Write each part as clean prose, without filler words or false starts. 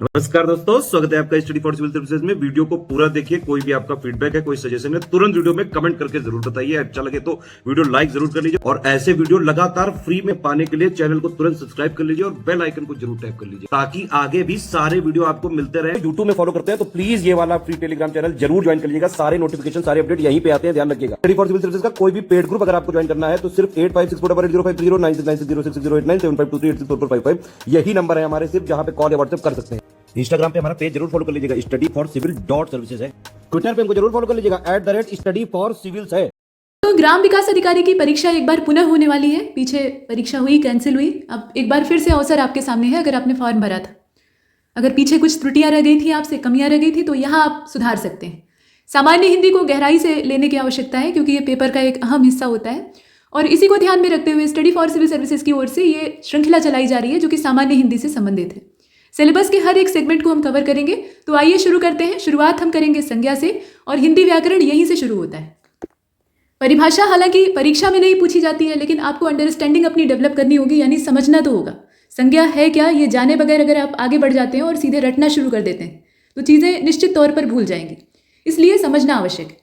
नमस्कार दोस्तों, स्वागत है आपका स्टडी फॉर सिविल सर्विसेज में। वीडियो को पूरा देखिए। कोई भी आपका फीडबैक है, कोई सजेशन है, तुरंत वीडियो में कमेंट करके जरूर बताइए। अच्छा लगे तो वीडियो लाइक जरूर कर लीजिए और ऐसे वीडियो लगातार फ्री में पाने के लिए चैनल को तुरंत सब्सक्राइब कर लीजिए और बेल आइकन को जरूर टैप कर लीजिए ताकि आगे भी सारे वीडियो आपको मिलते रहे। यूट्यूब में फॉलो करते हैं तो प्लीज ये वाला फ्री टेलीग्राम चैनल जरूर ज्वाइन कर लीजिएगा। सारे नोटिफिकेशन, सारे अपडेट यहीं पे आते हैं, ध्यान रखिएगा। स्टडी फॉर सिविल सर्विसेज का कोई भी पेड ग्रुप अगर आपको ज्वाइन करना है तो सिर्फ 856480560660897523864455 यही नंबर है हमारे, सिर्फ जहां पे कॉल या व्हाट्सएप कर सकते हैं। इंस्टाग्राम पे हमारा पेज जरूर फॉलो कर लीजिएगा, studyforcivil.services है। ट्विटर पे हमको जरूर फॉलो कर लीजिएगा, @studyforcivils है। तो ग्राम विकास अधिकारी की परीक्षा एक बार पुनः होने वाली है। पीछे परीक्षा हुई, कैंसिल हुई, अब एक बार फिर से अवसर आपके सामने है। अगर आपने फॉर्म भरा था, अगर पीछे कुछ त्रुटियां रह गई थी, आपसे कमियां रह गई थी, तो यहाँ आप सुधार सकते हैं। सामान्य हिंदी को गहराई से लेने की आवश्यकता है क्योंकि ये पेपर का एक अहम हिस्सा होता है और इसी को ध्यान में रखते हुए स्टडी फॉर सिविल सर्विसेज की ओर से ये श्रृंखला चलाई जा रही है जो कि सामान्य हिंदी से संबंधित है। सिलेबस के हर एक सेगमेंट को हम कवर करेंगे। तो आइए शुरू करते हैं। शुरुआत हम करेंगे संज्ञा से और हिंदी व्याकरण यहीं से शुरू होता है। परिभाषा हालांकि परीक्षा में नहीं पूछी जाती है, लेकिन आपको अंडरस्टैंडिंग अपनी डेवलप करनी होगी, यानी समझना तो होगा संज्ञा है क्या। ये जाने बगैर अगर आप आगे बढ़ जाते हैं और सीधे रटना शुरू कर देते हैं तो चीज़ें निश्चित तौर पर भूल जाएंगी, इसलिए समझना आवश्यक है।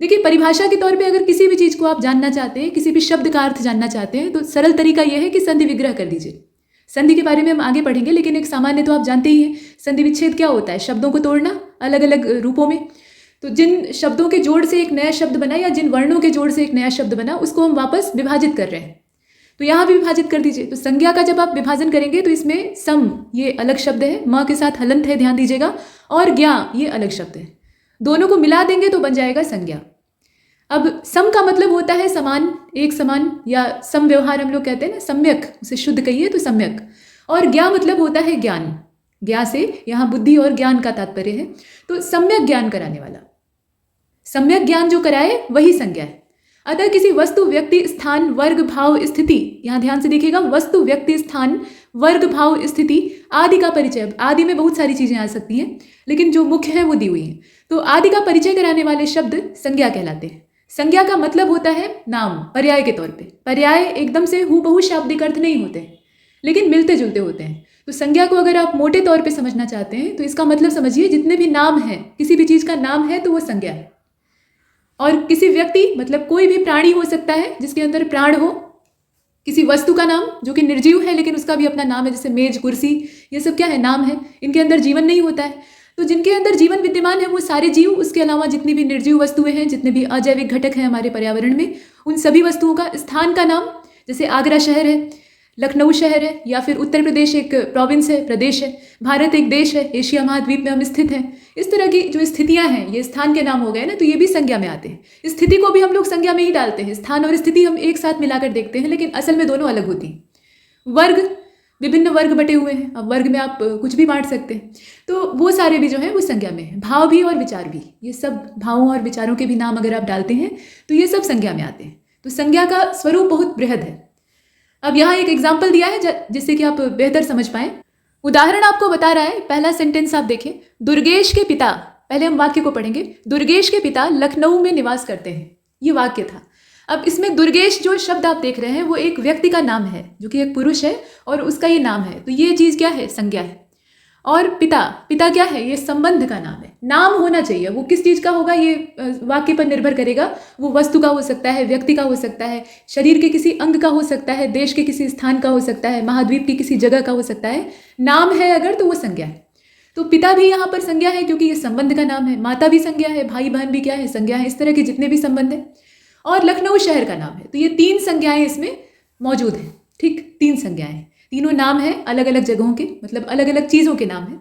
देखिए, परिभाषा के तौर पे अगर किसी भी चीज़ को आप जानना चाहते हैं, किसी भी शब्द का अर्थ जानना चाहते हैं, तो सरल तरीका यह है कि संधि विग्रह कर लीजिए। संधि के बारे में हम आगे पढ़ेंगे, लेकिन एक सामान्य तो आप जानते ही हैं। संधि विच्छेद क्या होता है? शब्दों को तोड़ना अलग अलग रूपों में। तो जिन शब्दों के जोड़ से एक नया शब्द बना या जिन वर्णों के जोड़ से एक नया शब्द बना, उसको हम वापस विभाजित कर रहे हैं। तो यहाँ भी विभाजित कर दीजिए। तो संज्ञा का जब आप विभाजन करेंगे तो इसमें सम ये अलग शब्द है, म के साथ हलंत है, ध्यान दीजिएगा, और ज्ञा ये अलग शब्द है। दोनों को मिला देंगे तो बन जाएगा संज्ञा। अब सम का मतलब होता है समान, एक समान, या सम व्यवहार हम लोग कहते हैं ना, सम्यक, उसे शुद्ध कहिए तो सम्यक। और ज्ञा मतलब होता है ज्ञान। ज्ञा से यहाँ बुद्धि और ज्ञान का तात्पर्य है। तो सम्यक ज्ञान कराने वाला, सम्यक ज्ञान जो कराए वही संज्ञा है। अतः किसी वस्तु, व्यक्ति, स्थान, वर्ग, भाव, स्थिति, यहाँ ध्यान से देखिएगा, वस्तु, व्यक्ति, स्थान, वर्ग, भाव, स्थिति आदि का परिचय। आदि में बहुत सारी चीजें आ सकती हैं, लेकिन जो मुख्य है वो दी हुई है। तो आदि का परिचय कराने वाले शब्द संज्ञा कहलाते हैं। संज्ञा का मतलब होता है नाम, पर्याय के तौर पे। पर्याय एकदम से हूबहू शाब्दिक अर्थ नहीं होते हैं, लेकिन मिलते जुलते होते हैं। तो संज्ञा को अगर आप मोटे तौर पे समझना चाहते हैं तो इसका मतलब समझिए, जितने भी नाम हैं, किसी भी चीज़ का नाम है तो वो संज्ञा है। और किसी व्यक्ति मतलब कोई भी प्राणी हो सकता है जिसके अंदर प्राण हो। किसी वस्तु का नाम जो कि निर्जीव है लेकिन उसका भी अपना नाम है, जैसे मेज, कुर्सी, ये सब क्या है? नाम है। इनके अंदर जीवन नहीं होता है। तो जिनके अंदर जीवन विद्यमान है वो सारे जीव, उसके अलावा जितनी भी निर्जीव वस्तुएं हैं, जितने भी अजैविक घटक हैं हमारे पर्यावरण में, उन सभी वस्तुओं का। स्थान का नाम, जैसे आगरा शहर है, लखनऊ शहर है, या फिर उत्तर प्रदेश एक प्रोविंस है, प्रदेश है, भारत एक देश है, एशिया महाद्वीप में हम स्थित हैं। इस तरह की जो स्थितियां हैं ये स्थान के नाम हो गए ना, तो ये भी संज्ञा में आते हैं। स्थिति को भी हम लोग संज्ञा में ही डालते हैं। स्थान और स्थिति हम एक साथ मिलाकर देखते हैं, लेकिन असल में दोनों अलग होती हैं। वर्ग, विभिन्न वर्ग बटे हुए हैं। अब वर्ग में आप कुछ भी बांट सकते हैं, तो वो सारे भी जो है वो संज्ञा में है। भाव भी और विचार भी, ये सब भावों और विचारों के भी नाम अगर आप डालते हैं तो ये सब संज्ञा में आते हैं। तो संज्ञा का स्वरूप बहुत बृहद है। अब यहाँ एक एग्जाम्पल दिया है जिससे कि आप बेहतर समझ पाएं। उदाहरण आपको बता रहा है। पहला सेंटेंस आप देखें, दुर्गेश के पिता, पहले हम वाक्य को पढ़ेंगे। दुर्गेश के पिता लखनऊ में निवास करते हैं, ये वाक्य था। अब इसमें दुर्गेश जो शब्द आप देख रहे हैं वो एक व्यक्ति का नाम है जो कि एक पुरुष है और उसका ये नाम है। तो ये चीज़ क्या है? संज्ञा है। और पिता, पिता क्या है? ये संबंध का नाम है। नाम होना चाहिए, वो किस चीज़ का होगा ये वाक्य पर निर्भर करेगा। वो वस्तु का हो सकता है, व्यक्ति का हो सकता है, शरीर के किसी अंग का हो सकता है, देश के किसी स्थान का हो सकता है, महाद्वीप की किसी जगह का हो सकता है। नाम है अगर तो वो संज्ञा है। तो पिता भी यहाँ पर संज्ञा है क्योंकि ये संबंध का नाम है। माता भी संज्ञा है, भाई बहन भी क्या है? संज्ञा है। इस तरह के जितने भी संबंध हैं। और लखनऊ शहर का नाम है। तो ये 3 संज्ञाएं इसमें मौजूद हैं। ठीक, 3 संज्ञाएं, तीनों नाम है अलग अलग जगहों के, मतलब अलग अलग चीज़ों के नाम है।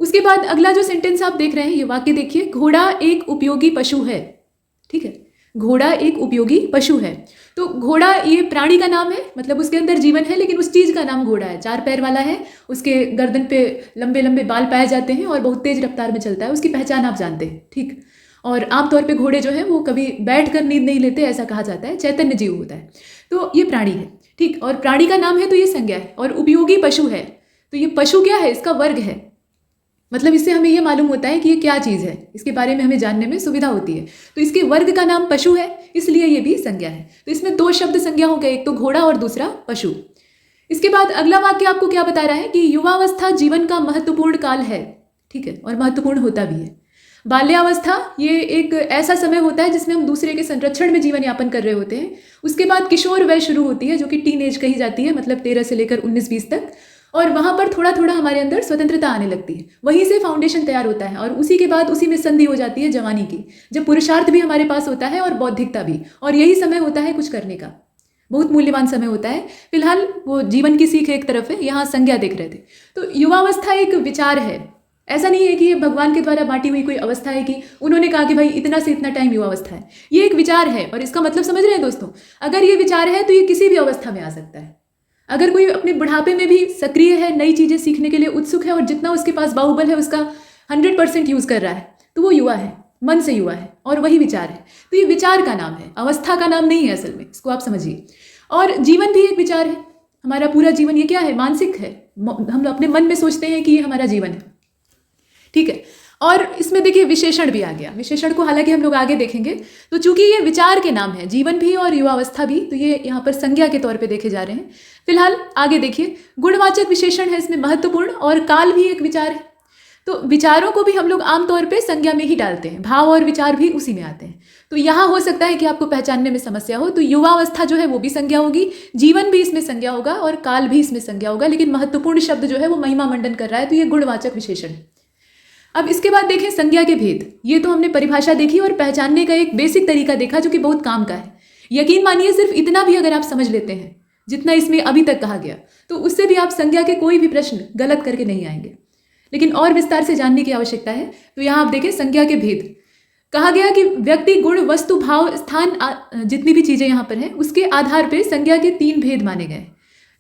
उसके बाद अगला जो सेंटेंस आप देख रहे हैं, ये वाक्य देखिए, घोड़ा एक उपयोगी पशु है। ठीक है, घोड़ा एक उपयोगी पशु है। तो घोड़ा ये प्राणी का नाम है, मतलब उसके अंदर जीवन है, लेकिन उस चीज़ का नाम घोड़ा है। 4 पैर वाला है, उसके गर्दन पे लंबे लंबे बाल पाए जाते हैं और बहुत तेज रफ्तार में चलता है। उसकी पहचान आप जानते हैं। ठीक, और आमतौर पे घोड़े जो हैं वो कभी बैठकर नींद नहीं लेते, ऐसा कहा जाता है। चैतन्य जीव होता है। तो ये प्राणी है। ठीक, और प्राणी का नाम है तो ये संज्ञा है। और उपयोगी पशु है, तो ये पशु क्या है? इसका वर्ग है। मतलब इससे हमें ये मालूम होता है कि ये क्या चीज़ है, इसके बारे में हमें जानने में सुविधा होती है। तो इसके वर्ग का नाम पशु है, इसलिए ये भी संज्ञा है। तो इसमें 2 शब्द संज्ञा हो गए, एक तो घोड़ा और दूसरा पशु। इसके बाद अगला वाक्य आपको क्या बता रहा है कि युवावस्था जीवन का महत्वपूर्ण काल है, ठीक है, और महत्वपूर्ण होता भी है। बाल्यावस्था ये एक ऐसा समय होता है जिसमें हम दूसरे के संरक्षण में जीवन यापन कर रहे होते हैं। उसके बाद किशोर वय शुरू होती है जो कि टीनेज कही जाती है, मतलब 13 से लेकर 19-20 तक, और वहाँ पर थोड़ा थोड़ा हमारे अंदर स्वतंत्रता आने लगती है। वहीं से फाउंडेशन तैयार होता है और उसी के बाद उसी में संधि हो जाती है जवानी की, जब पुरुषार्थ भी हमारे पास होता है और बौद्धिकता भी, और यही समय होता है कुछ करने का, बहुत मूल्यवान समय होता है। फिलहाल वो जीवन की सीख एक तरफ है, यहाँ संज्ञा देख रहे थे। तो युवावस्था एक विचार है, ऐसा नहीं है कि ये भगवान के द्वारा बांटी हुई कोई अवस्था है कि उन्होंने कहा कि भाई इतना से इतना टाइम युवावस्था है। ये एक विचार है, और इसका मतलब समझ रहे हैं दोस्तों, अगर ये विचार है तो ये किसी भी अवस्था में आ सकता है। अगर कोई अपने बुढ़ापे में भी सक्रिय है, नई चीज़ें सीखने के लिए उत्सुक है और जितना उसके पास बाहुबल है उसका 100% यूज़ कर रहा है, तो वो युवा है, मन से युवा है, और वही विचार है। तो ये विचार का नाम है, अवस्था का नाम नहीं है असल में, इसको आप समझिए। और जीवन भी एक विचार है, हमारा पूरा जीवन ये क्या है, मानसिक है। हम अपने मन में सोचते हैं कि ये हमारा जीवन है, ठीक है। और इसमें देखिए विशेषण भी आ गया, विशेषण को हालांकि हम लोग आगे देखेंगे। तो चूंकि ये विचार के नाम है, जीवन भी और युवावस्था भी, तो ये यहाँ पर संज्ञा के तौर पे देखे जा रहे हैं। फिलहाल आगे देखिए, गुणवाचक विशेषण है इसमें महत्वपूर्ण, और काल भी एक विचार है। तो विचारों को भी हम लोग आमतौर पे संज्ञा में ही डालते हैं, भाव और विचार भी उसी में आते हैं। तो यहाँ हो सकता है कि आपको पहचानने में समस्या हो, तो युवावस्था जो है वो भी संज्ञा होगी, जीवन भी इसमें संज्ञा होगा, और काल भी इसमें संज्ञा होगा, लेकिन महत्वपूर्ण शब्द जो है वो महिमा मंडन कर रहा है, तो ये गुणवाचक विशेषण है। अब इसके बाद देखें संज्ञा के भेद। ये तो हमने परिभाषा देखी और पहचानने का एक बेसिक तरीका देखा जो कि बहुत काम का है। यकीन मानिए सिर्फ इतना भी अगर आप समझ लेते हैं जितना इसमें अभी तक कहा गया, तो उससे भी आप संज्ञा के कोई भी प्रश्न गलत करके नहीं आएंगे, लेकिन और विस्तार से जानने की आवश्यकता है। तो यहाँ आप देखें संज्ञा के भेद। कहा गया कि व्यक्ति, गुण, वस्तु, भाव, स्थान, जितनी भी चीज़ें यहाँ पर हैं उसके आधार पर संज्ञा के 3 भेद माने गए।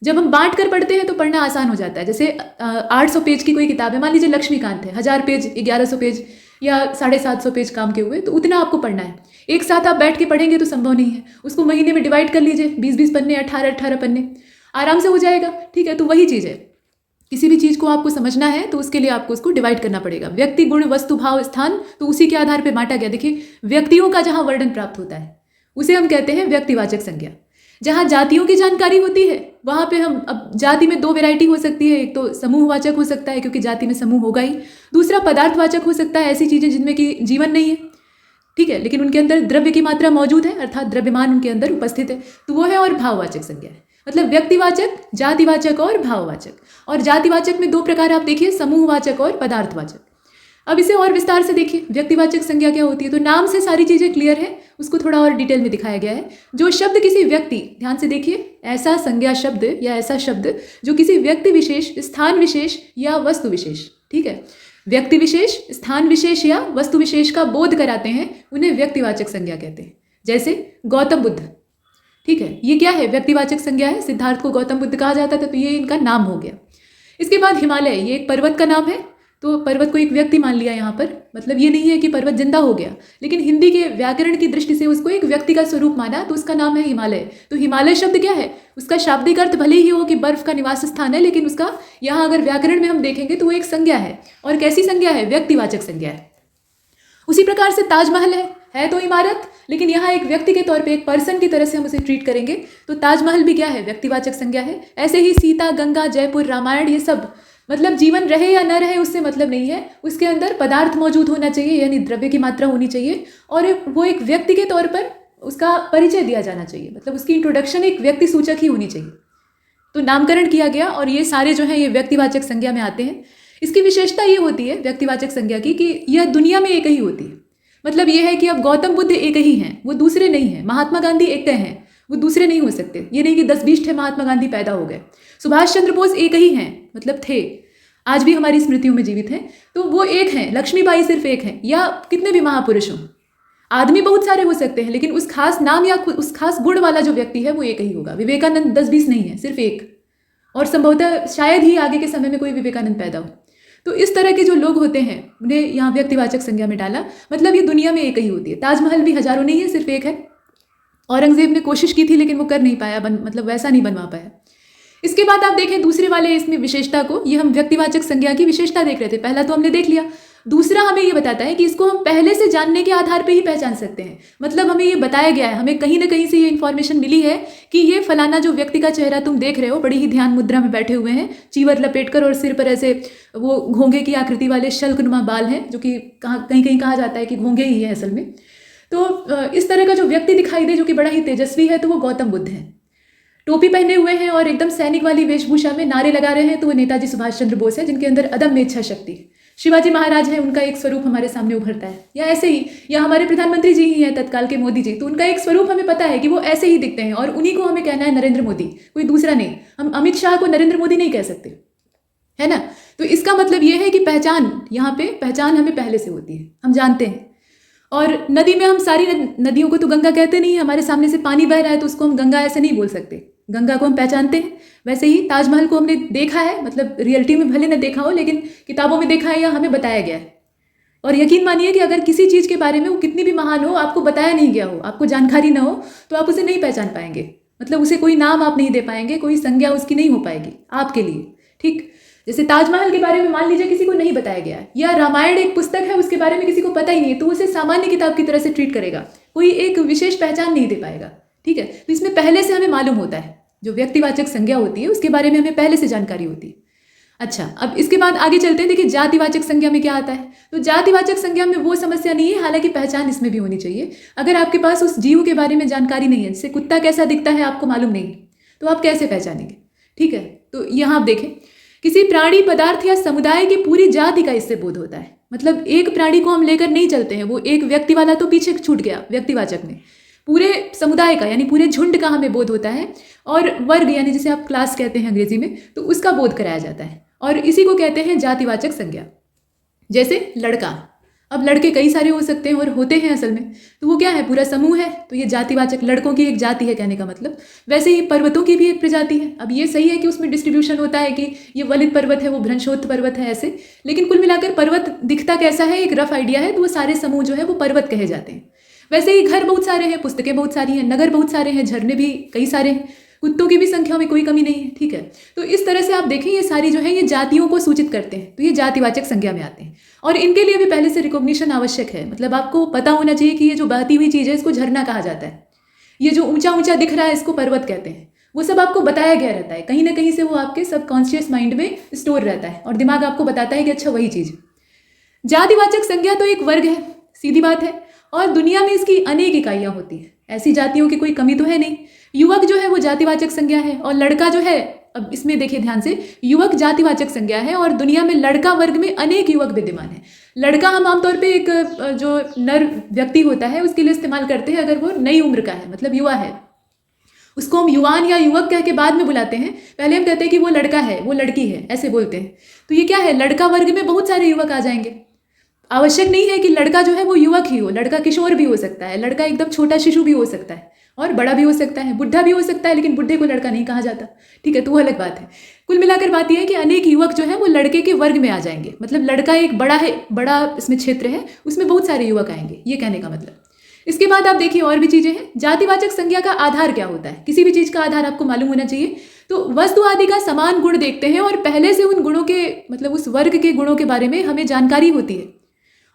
जब हम बांट कर पढ़ते हैं तो पढ़ना आसान हो जाता है। जैसे 800 पेज की कोई किताब है, मान लीजिए लक्ष्मीकांत है, 1000 पेज, 1100 पेज या 750 पेज काम के हुए, तो उतना आपको पढ़ना है। एक साथ आप बैठ के पढ़ेंगे तो संभव नहीं है। उसको महीने में डिवाइड कर लीजिए, 20-20 पन्ने, 18-18 पन्ने, आराम से हो जाएगा, ठीक है। तो वही चीज़ है, किसी भी चीज़ को आपको समझना है तो उसके लिए आपको उसको डिवाइड करना पड़ेगा। व्यक्ति, गुण, वस्तु, भाव, स्थान, तो उसी के आधार पर बांटा गया। देखिए व्यक्तियों का जहाँ वर्णन प्राप्त होता है उसे हम कहते हैं व्यक्तिवाचक संज्ञा। जहाँ जातियों की जानकारी होती है वहाँ पे हम, अब जाति में 2 वैरायटी हो सकती है, एक तो समूहवाचक हो सकता है क्योंकि जाति में समूह होगा ही, दूसरा पदार्थवाचक हो सकता है, ऐसी चीज़ें जिनमें कि जीवन नहीं है, ठीक है, लेकिन उनके अंदर द्रव्य की मात्रा मौजूद है, अर्थात द्रव्यमान उनके अंदर उपस्थित है, तो वो है। और भाववाचक संज्ञा है, मतलब व्यक्तिवाचक, जातिवाचक और भाववाचक। और जातिवाचक में 2 प्रकार आप देखिए, समूहवाचक और पदार्थवाचक। अब इसे और विस्तार से देखिए, व्यक्तिवाचक संज्ञा क्या होती है। तो नाम से सारी चीज़ें क्लियर है, उसको थोड़ा और डिटेल में दिखाया गया है। जो शब्द किसी व्यक्ति, ध्यान से देखिए, ऐसा संज्ञा शब्द या ऐसा शब्द जो किसी व्यक्ति विशेष, स्थान विशेष या वस्तु विशेष, ठीक है, व्यक्ति विशेष, स्थान विशेष या वस्तु विशेष का बोध कराते हैं, उन्हें व्यक्तिवाचक संज्ञा कहते हैं। जैसे गौतम बुद्ध, ठीक है, ये क्या है, व्यक्तिवाचक संज्ञा है। सिद्धार्थ को गौतम बुद्ध कहा जाता था, तो ये इनका नाम हो गया। इसके बाद हिमालय, ये एक पर्वत का नाम है, तो पर्वत को एक व्यक्ति मान लिया यहाँ पर। मतलब ये नहीं है कि पर्वत जिंदा हो गया, लेकिन हिंदी के व्याकरण की दृष्टि से उसको एक व्यक्ति का स्वरूप माना, तो उसका नाम है हिमालय। तो हिमालय शब्द क्या है, उसका शाब्दिक अर्थ भले ही हो कि बर्फ का निवास स्थान है, लेकिन उसका यहाँ अगर व्याकरण में हम देखेंगे तो वो एक संज्ञा है। और कैसी संज्ञा है, व्यक्तिवाचक संज्ञा है। उसी प्रकार से ताजमहल है तो इमारत, लेकिन यहाँ एक व्यक्ति के तौर पे, एक पर्सन की तरह से हम उसे ट्रीट करेंगे, तो ताजमहल भी क्या है, व्यक्तिवाचक संज्ञा है। ऐसे ही सीता, गंगा, जयपुर, रामायण, ये सब मतलब जीवन रहे या न रहे उससे मतलब नहीं है, उसके अंदर पदार्थ मौजूद होना चाहिए, यानी द्रव्य की मात्रा होनी चाहिए, और वो एक व्यक्ति के तौर पर उसका परिचय दिया जाना चाहिए, मतलब उसकी इंट्रोडक्शन एक व्यक्ति सूचक ही होनी चाहिए। तो नामकरण किया गया, और ये सारे जो हैं ये व्यक्तिवाचक संज्ञा में आते हैं। इसकी विशेषता ये होती है व्यक्तिवाचक संज्ञा की कि यह दुनिया में एक ही होती है। मतलब ये है कि अब गौतम बुद्ध एक ही हैं, वो दूसरे नहीं हैं। महात्मा गांधी एक हैं, वो दूसरे नहीं हो सकते। ये नहीं कि 10-20 महात्मा गांधी पैदा हो गए। सुभाष चंद्र बोस एक ही हैं, मतलब थे, आज भी हमारी स्मृतियों में जीवित हैं, तो वो एक हैं। लक्ष्मीबाई सिर्फ एक हैं, या कितने भी महापुरुष हों। आदमी बहुत सारे हो सकते हैं, लेकिन उस खास नाम या उस खास गुण वाला जो व्यक्ति है वो एक ही होगा। विवेकानंद 10-20 नहीं है, सिर्फ एक, और संभवतः शायद ही आगे के समय में कोई विवेकानंद पैदा हो। तो इस तरह के जो लोग होते हैं उन्हें यहाँ व्यक्तिवाचक संज्ञा में डाला। मतलब ये दुनिया में एक ही होती है। ताजमहल भी हजारों नहीं है, सिर्फ एक है। औरंगजेब ने कोशिश की थी लेकिन वो कर नहीं पाया, मतलब वैसा नहीं बनवा पाया। इसके बाद आप देखें दूसरे वाले इसमें विशेषता को, ये हम व्यक्तिवाचक संज्ञा की विशेषता देख रहे थे। पहला तो हमने देख लिया दूसरा हमें ये बताता है कि इसको हम पहले से जानने के आधार पे ही पहचान सकते हैं। मतलब हमें ये बताया गया है, हमें कहीं ना कहीं से ये इन्फॉर्मेशन मिली है कि ये फलाना जो व्यक्ति का चेहरा तुम देख रहे हो, बड़ी ही ध्यान मुद्रा में बैठे हुए हैं, चीवर लपेटकर और सिर पर ऐसे वो घोंघे की आकृति वाले शल्कनुमा बाल हैं, जो कि कहीं कहीं कहा जाता है कि घोंघे ही है असल में। तो इस तरह का जो व्यक्ति दिखाई दे जो कि बड़ा ही तेजस्वी है, तो वो गौतम बुद्ध है। टोपी पहने हुए हैं और एकदम सैनिक वाली वेशभूषा में नारे लगा रहे हैं, तो वो नेताजी सुभाष चंद्र बोस है, जिनके अंदर अदम्य इच्छा शक्ति है। शिवाजी महाराज हैं, उनका एक स्वरूप हमारे सामने उभरता है। या ऐसे ही, या हमारे प्रधानमंत्री जी ही हैं तत्काल के, मोदी जी, तो उनका एक स्वरूप हमें पता है कि वो ऐसे ही दिखते हैं, और उन्हीं को हमें कहना है नरेंद्र मोदी, कोई दूसरा नहीं। हम अमित शाह को नरेंद्र मोदी नहीं कह सकते, है ना। तो इसका मतलब ये है कि पहचान, यहाँ पे पहचान हमें पहले से होती है, हम जानते हैं। और नदी में हम सारी नदियों को तो गंगा कहते नहीं, हमारे सामने से पानी बह रहा है तो उसको हम गंगा ऐसे नहीं बोल सकते, गंगा को हम पहचानते हैं। वैसे ही ताजमहल को हमने देखा है, मतलब रियलिटी में भले न देखा हो, लेकिन किताबों में देखा है या हमें बताया गया है। और यकीन मानिए कि अगर किसी चीज़ के बारे में वो कितनी भी महान हो, आपको बताया नहीं गया हो, आपको जानकारी ना हो, तो आप उसे नहीं पहचान पाएंगे। मतलब उसे कोई नाम आप नहीं दे पाएंगे, कोई संज्ञा उसकी नहीं हो पाएगी आपके लिए, ठीक। जैसे ताजमहल के बारे में मान लीजिए किसी को नहीं बताया गया है, या रामायण एक पुस्तक है, उसके बारे में किसी को पता ही नहीं है, तो उसे सामान्य किताब की तरह से ट्रीट करेगा, कोई एक विशेष पहचान नहीं दे पाएगा, ठीक है। तो इसमें पहले से हमें मालूम होता है, जो व्यक्तिवाचक संज्ञा होती है उसके बारे में हमें पहले से जानकारी होती है। अच्छा, अब इसके बाद आगे चलते हैं। देखिए जातिवाचक संज्ञा में क्या आता है। तो जातिवाचक संज्ञा में वो समस्या नहीं है, हालांकि पहचान इसमें भी होनी चाहिए। अगर आपके पास उस जीव के बारे में जानकारी नहीं है, जैसे कुत्ता कैसा दिखता है आपको मालूम नहीं, तो आप कैसे पहचानेंगे, ठीक है। तो यहाँ आप देखें, किसी प्राणी, पदार्थ या समुदाय की पूरी जाति का इससे बोध होता है। मतलब एक प्राणी को हम लेकर नहीं चलते हैं, वो एक व्यक्ति वाला तो पीछे छूट गया व्यक्तिवाचक में, पूरे समुदाय का यानी पूरे झुंड का हमें बोध होता है। और वर्ग यानी जिसे आप क्लास कहते हैं अंग्रेजी में, तो उसका बोध कराया जाता है, और इसी को कहते हैं जातिवाचक संज्ञा। जैसे लड़का, अब लड़के कई सारे हो सकते हैं और होते हैं असल में, तो वो क्या है, पूरा समूह है, तो ये जातिवाचक, लड़कों की एक जाति है कहने का मतलब। वैसे ही पर्वतों की भी एक प्रजाति है। अब ये सही है कि उसमें डिस्ट्रीब्यूशन होता है कि ये वलित पर्वत है, वो भ्रंशोत्थ पर्वत है, ऐसे, लेकिन कुल मिलाकर पर्वत दिखता कैसा है, एक रफ आइडिया है, तो वो सारे समूह जो है वो पर्वत कहे जाते हैं। वैसे ही घर बहुत सारे हैं, पुस्तकें बहुत सारी हैं, नगर बहुत सारे हैं, झरने भी कई सारे हैं, कुत्तों की भी संख्या में कोई कमी नहीं है, ठीक है। तो इस तरह से आप देखें, ये सारी जो है ये जातियों को सूचित करते हैं, तो ये जातिवाचक संज्ञा में आते हैं। और इनके लिए भी पहले से रिकॉग्निशन आवश्यक है। मतलब आपको पता होना चाहिए कि ये जो बहती हुई चीज़ है इसको झरना कहा जाता है, ये जो ऊंचा ऊंचा दिख रहा है इसको पर्वत कहते हैं। वो सब आपको बताया गया रहता है, कहीं ना कहीं से वो आपके सबकॉन्शियस माइंड में स्टोर रहता है, और दिमाग आपको बताता है कि अच्छा वही चीज़। जातिवाचक संज्ञा तो एक वर्ग है, सीधी बात है, और दुनिया में इसकी अनेक इकाइयाँ होती हैं, ऐसी जातियों की कोई कमी तो है नहीं। युवक जो है वो जातिवाचक संज्ञा है, और लड़का जो है, अब इसमें देखिए ध्यान से, युवक जातिवाचक संज्ञा है, और दुनिया में लड़का वर्ग में अनेक युवक विद्यमान है। लड़का हम आमतौर पे एक जो नर व्यक्ति होता है उसके लिए इस्तेमाल करते हैं अगर वो नई उम्र का है, मतलब युवा है, उसको हम युवान या युवक कह के बाद में बुलाते हैं। पहले हम कहते हैं कि वो लड़का है, वो लड़की है, ऐसे बोलते हैं। तो ये क्या है, लड़का वर्ग में बहुत सारे युवक आ जाएंगे। आवश्यक नहीं है कि लड़का जो है वो युवक ही हो, लड़का किशोर भी हो सकता है, लड़का एकदम छोटा शिशु भी हो सकता है, और बड़ा भी हो सकता है, बुढ़ा भी हो सकता है, लेकिन बुढ़े को लड़का नहीं कहा जाता, ठीक है, तो वो अलग बात है। कुल मिलाकर बात यह है कि अनेक युवक जो है वो लड़के के वर्ग में आ जाएंगे। मतलब लड़का एक बड़ा है, बड़ा इसमें क्षेत्र है, उसमें बहुत सारे युवक आएंगे, ये कहने का मतलब। इसके बाद आप देखिए और भी चीज़ें हैं। जातिवाचक संज्ञा का आधार क्या होता है, किसी भी चीज़ का आधार आपको मालूम होना चाहिए। तो वस्तु आदि का समान गुण देखते हैं, और पहले से उन गुणों के, मतलब उस वर्ग के गुणों के बारे में हमें जानकारी होती है,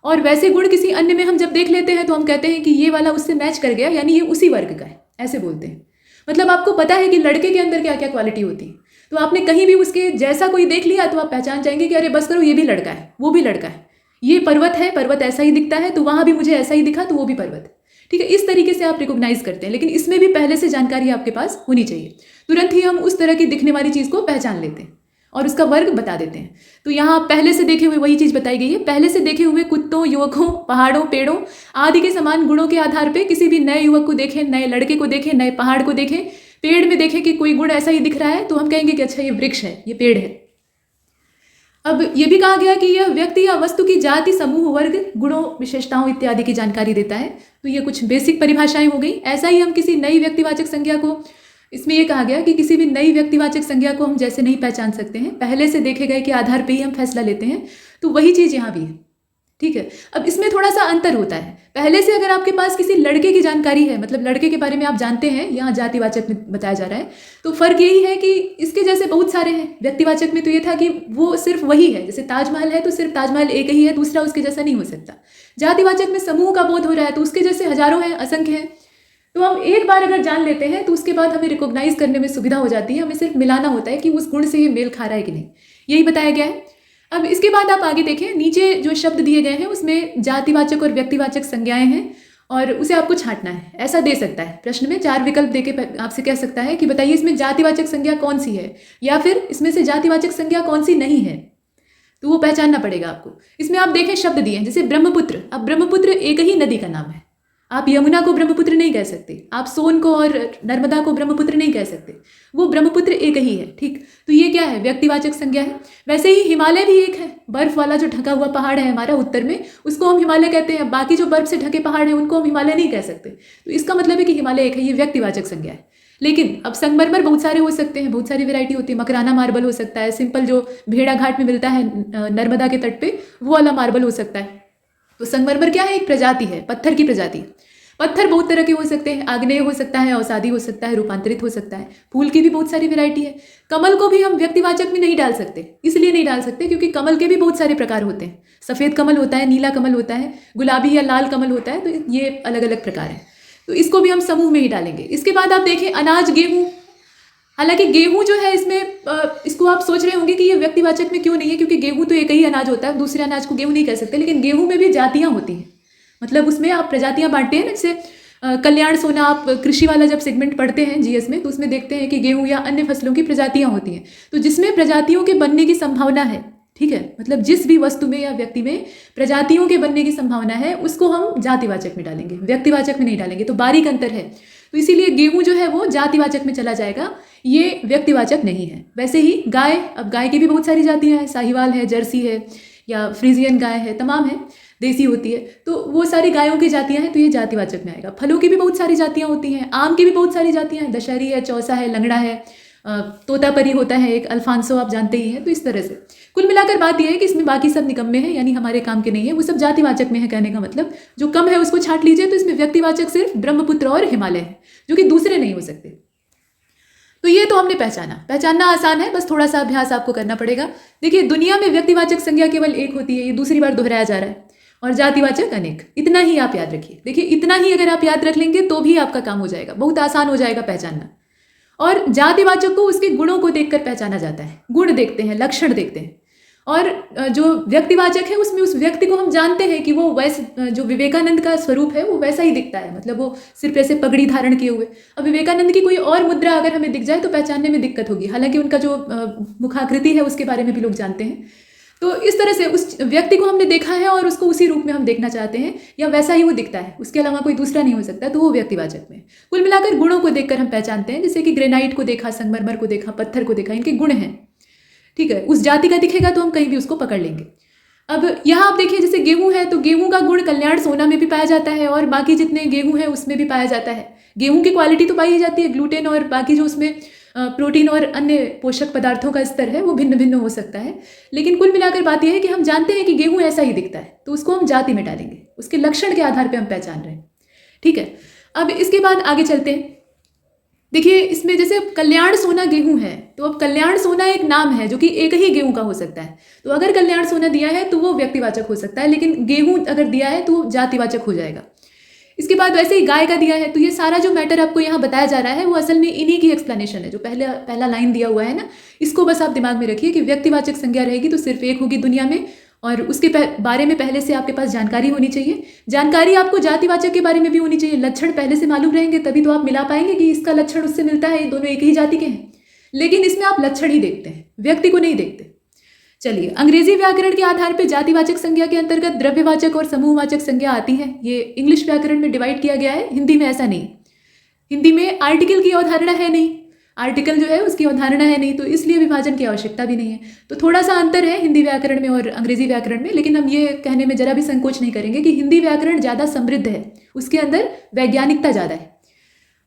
और वैसे गुण किसी अन्य में हम जब देख लेते हैं तो हम कहते हैं कि ये वाला उससे मैच कर गया, यानी ये उसी वर्ग का है, ऐसे बोलते हैं। मतलब आपको पता है कि लड़के के अंदर क्या क्या क्वालिटी होती है, तो आपने कहीं भी उसके जैसा कोई देख लिया तो आप पहचान जाएंगे कि अरे बस करो, ये भी लड़का है, वो भी लड़का है, ये पर्वत है, पर्वत ऐसा ही दिखता है, तो वहाँ भी मुझे ऐसा ही दिखा, तो वो भी पर्वत है, ठीक है। इस तरीके से आप रिकॉग्नाइज करते हैं, लेकिन इसमें भी पहले से जानकारी आपके पास होनी चाहिए, तुरंत ही हम उस तरह की दिखने वाली चीज़ को पहचान लेते हैं और उसका वर्ग बता देते हैं। तो यहाँ पहले से देखे हुए वही चीज़ बताई गई है, पहले से देखे हुए कुत्तों, युवकों, पहाड़ों, पेड़ों आदि के समान गुणों के आधार पे किसी भी नए युवक को देखें, नए लड़के को देखें, नए पहाड़ को देखें, पेड़ में देखें कि कोई गुण ऐसा ही दिख रहा है, तो हम कहेंगे कि अच्छा ये वृक्ष है, ये पेड़ है। अब ये भी कहा गया कि यह व्यक्ति या वस्तु की जाति, समूह, वर्ग, गुणों, विशेषताओं इत्यादि की जानकारी देता है। तो ये कुछ बेसिक परिभाषाएं हो गई। ऐसा ही हम किसी नई व्यक्तिवाचक संज्ञा को, इसमें यह कहा गया कि किसी भी नई व्यक्तिवाचक संज्ञा को हम जैसे नहीं पहचान सकते हैं, पहले से देखे गए के आधार पर ही हम फैसला लेते हैं, तो वही चीज़ यहाँ भी है। ठीक है। अब इसमें थोड़ा सा अंतर होता है। पहले से अगर आपके पास किसी लड़के की जानकारी है, मतलब लड़के के बारे में आप जानते हैं, यहाँ जातिवाचक में बताया जा रहा है, तो फर्क यही है कि इसके जैसे बहुत सारे हैं। व्यक्तिवाचक में तो ये था कि वो सिर्फ वही है, जैसे ताजमहल है तो सिर्फ ताजमहल एक ही है, दूसरा उसके जैसा नहीं हो सकता। जातिवाचक में समूह का बोध हो रहा है, तो उसके जैसे हजारों हैं, असंख्य हैं। तो हम एक बार अगर जान लेते हैं तो उसके बाद हमें रिकॉग्नाइज करने में सुविधा हो जाती है। हमें सिर्फ मिलाना होता है कि उस गुण से ये मेल खा रहा है कि नहीं, यही बताया गया है। अब इसके बाद आप आगे देखें, नीचे जो शब्द दिए गए हैं उसमें जातिवाचक और व्यक्तिवाचक संज्ञाएं हैं और उसे आपको छांटना है। ऐसा दे सकता है प्रश्न में, 4 विकल्प देके आपसे कह सकता है कि बताइए इसमें जातिवाचक संज्ञा कौन सी है, या फिर इसमें से जातिवाचक संज्ञा कौन सी नहीं है, तो वो पहचानना पड़ेगा आपको। इसमें आप देखें शब्द दिए हैं, जैसे ब्रह्मपुत्र। अब ब्रह्मपुत्र एक ही नदी का नाम है, आप यमुना को ब्रह्मपुत्र नहीं कह सकते, आप सोन को और नर्मदा को ब्रह्मपुत्र नहीं कह सकते, वो ब्रह्मपुत्र एक ही है। ठीक, तो ये क्या है, व्यक्तिवाचक संज्ञा है। वैसे ही हिमालय भी एक है, बर्फ वाला जो ढका हुआ पहाड़ है हमारा उत्तर में, उसको हम हिमालय कहते हैं। बाकी जो बर्फ से ढके पहाड़ हैं उनको हम हिमालय नहीं कह सकते। तो इसका मतलब है कि हिमालय एक है, ये व्यक्तिवाचक संज्ञा है। लेकिन अब संगमरमर बहुत सारे हो सकते हैं, बहुत सारी वैरायटी होती है। मकराना मार्बल हो सकता है, सिंपल जो भेड़ा घाट में मिलता है नर्मदा के तट पे, वो वाला मार्बल हो सकता है। तो संगमरमर क्या है, एक प्रजाति है, पत्थर की प्रजाति। पत्थर बहुत तरह के हो सकते हैं, आग्नेय हो सकता है, अवसादी हो सकता है, रूपांतरित हो सकता है। फूल की भी बहुत सारी वैरायटी है। कमल को भी हम व्यक्तिवाचक में नहीं डाल सकते, इसलिए नहीं डाल सकते क्योंकि कमल के भी बहुत सारे प्रकार होते हैं। सफ़ेद कमल होता है, नीला कमल होता है, गुलाबी या लाल कमल होता है, तो ये अलग अलग प्रकार हैं। तो इसको भी हम समूह में ही डालेंगे। इसके बाद आप देखें अनाज, गेहूँ। हालांकि गेहूँ जो है इसमें इसको आप सोच रहे होंगे कि ये व्यक्तिवाचक में क्यों नहीं है, क्योंकि गेहूँ तो एक ही अनाज होता है, दूसरे अनाज को गेहूँ नहीं कह सकते। लेकिन गेहूँ में भी जातियाँ होती हैं, मतलब उसमें आप प्रजातियां बांटते हैं ना। जैसे कल्याण सोना, आप कृषि वाला जब सेगमेंट पढ़ते हैं जीएस में, तो उसमें देखते हैं कि गेहूं या अन्य फसलों की प्रजातियां होती हैं। तो जिसमें प्रजातियों के बनने की संभावना है, ठीक है, मतलब जिस भी वस्तु में या व्यक्ति में प्रजातियों के बनने की संभावना है, उसको हम जातिवाचक में डालेंगे, व्यक्तिवाचक में नहीं डालेंगे। तो बारीक अंतर है। तो इसीलिए गेहूं जो है वो जातिवाचक में चला जाएगा, ये व्यक्तिवाचक नहीं है। वैसे ही गाय, अब गाय की भी बहुत सारी जातियाँ हैं, साहिवाल है, जर्सी है, या फ्रीजियन गाय है, तमाम है, देसी होती है। तो वो सारी गायों की जातियां हैं, तो ये जातिवाचक में आएगा। फलों की भी बहुत सारी जातियां होती हैं, आम की भी बहुत सारी जातियां हैं, दशहरी है, चौसा है, लंगड़ा है, तोतापरी होता है एक, अल्फांसो आप जानते ही हैं। तो इस तरह से कुल मिलाकर बात यह है कि इसमें बाकी सब निकम्मे हैं, यानी हमारे काम के नहीं है, वो सब जातिवाचक में है। कहने का मतलब जो कम है उसको छांट लीजिए। तो इसमें व्यक्तिवाचक सिर्फ ब्रह्मपुत्र और हिमालय है, जो कि दूसरे नहीं हो सकते। तो ये तो हमने पहचानना आसान है, बस थोड़ा सा अभ्यास आपको करना पड़ेगा। देखिए, दुनिया में व्यक्तिवाचक संज्ञा केवल एक होती है, ये दूसरी बार दोहराया जा रहा है, और जातिवाचक अनेक। इतना ही आप याद रखिए। देखिए, इतना ही अगर आप याद रख लेंगे तो भी आपका काम हो जाएगा, बहुत आसान हो जाएगा पहचानना। और जातिवाचक को उसके गुणों को देखकर पहचाना जाता है, गुण देखते हैं, लक्षण देखते हैं। और जो व्यक्तिवाचक है उसमें उस व्यक्ति को हम जानते हैं कि वो वैसे, जो विवेकानंद का स्वरूप है वो वैसा ही दिखता है, मतलब वो सिर्फ ऐसे पगड़ी धारण किए हुए। अब विवेकानंद की कोई और मुद्रा अगर हमें दिख जाए तो पहचानने में दिक्कत होगी, हालांकि उनका जो मुखाकृति है उसके बारे में भी लोग जानते हैं। तो इस तरह से उस व्यक्ति को हमने देखा है और उसको उसी रूप में हम देखना चाहते हैं, या वैसा ही वो दिखता है, उसके अलावा कोई दूसरा नहीं हो सकता, तो वो व्यक्तिवाचक में। कुल मिलाकर गुणों को देखकर हम पहचानते हैं, जैसे कि ग्रेनाइट को देखा, संगमरमर को देखा, पत्थर को देखा, इनके गुण हैं, ठीक है। उस जाति का दिखेगा तो हम कहीं भी उसको पकड़ लेंगे। अब यहाँ आप देखिए, जैसे गेहूं है तो गेहूं का गुण कल्याण सोना में भी पाया जाता है, और बाकी जितने गेहूं है उसमें भी पाया जाता है। गेहूं की क्वालिटी तो पाई जाती है, ग्लूटेन और बाकी जो उसमें प्रोटीन और अन्य पोषक पदार्थों का स्तर है वो भिन्न भिन्न हो सकता है। लेकिन कुल मिलाकर बात यह है कि हम जानते हैं कि गेहूं ऐसा ही दिखता है, तो उसको हम जाति में डालेंगे, उसके लक्षण के आधार पर हम पहचान रहे हैं, ठीक है। अब इसके बाद आगे चलते हैं। देखिए, इसमें जैसे कल्याण सोना गेहूं है, तो अब कल्याण सोना एक नाम है जो कि एक ही गेहूं का हो सकता है। तो अगर कल्याण सोना दिया है तो वो व्यक्तिवाचक हो सकता है, लेकिन गेहूं अगर दिया है तो वो जातिवाचक हो जाएगा। इसके बाद वैसे ही गाय का दिया है, तो ये सारा जो मैटर आपको यहाँ बताया जा रहा है वो असल में इन्हीं की एक्सप्लेनेशन है। जो पहला लाइन दिया हुआ है ना, इसको बस आप दिमाग में रखिए कि व्यक्तिवाचक संज्ञा रहेगी तो सिर्फ एक होगी दुनिया में, और उसके बारे में पहले से आपके पास जानकारी होनी चाहिए। जानकारी आपको जातिवाचक के बारे में भी होनी चाहिए, लक्षण पहले से मालूम रहेंगे, तभी तो आप मिला पाएंगे कि इसका लक्षण उससे मिलता है, ये दोनों एक ही जाति के हैं। लेकिन इसमें आप लक्षण ही देखते हैं, व्यक्ति को नहीं देखते। चलिए, अंग्रेजी व्याकरण के आधार पर जातिवाचक संज्ञा के अंतर्गत द्रव्यवाचक और समूहवाचक संज्ञा आती है। ये इंग्लिश व्याकरण में डिवाइड किया गया है, हिंदी में ऐसा नहीं। हिंदी में आर्टिकल की अवधारणा है नहीं, आर्टिकल जो है उसकी अवधारणा है नहीं, तो इसलिए विभाजन की आवश्यकता भी नहीं है। तो थोड़ा सा अंतर है हिंदी व्याकरण में और अंग्रेजी व्याकरण में, लेकिन हम ये कहने में जरा भी संकोच नहीं करेंगे कि हिंदी व्याकरण ज़्यादा समृद्ध है, उसके अंदर वैज्ञानिकता ज़्यादा है।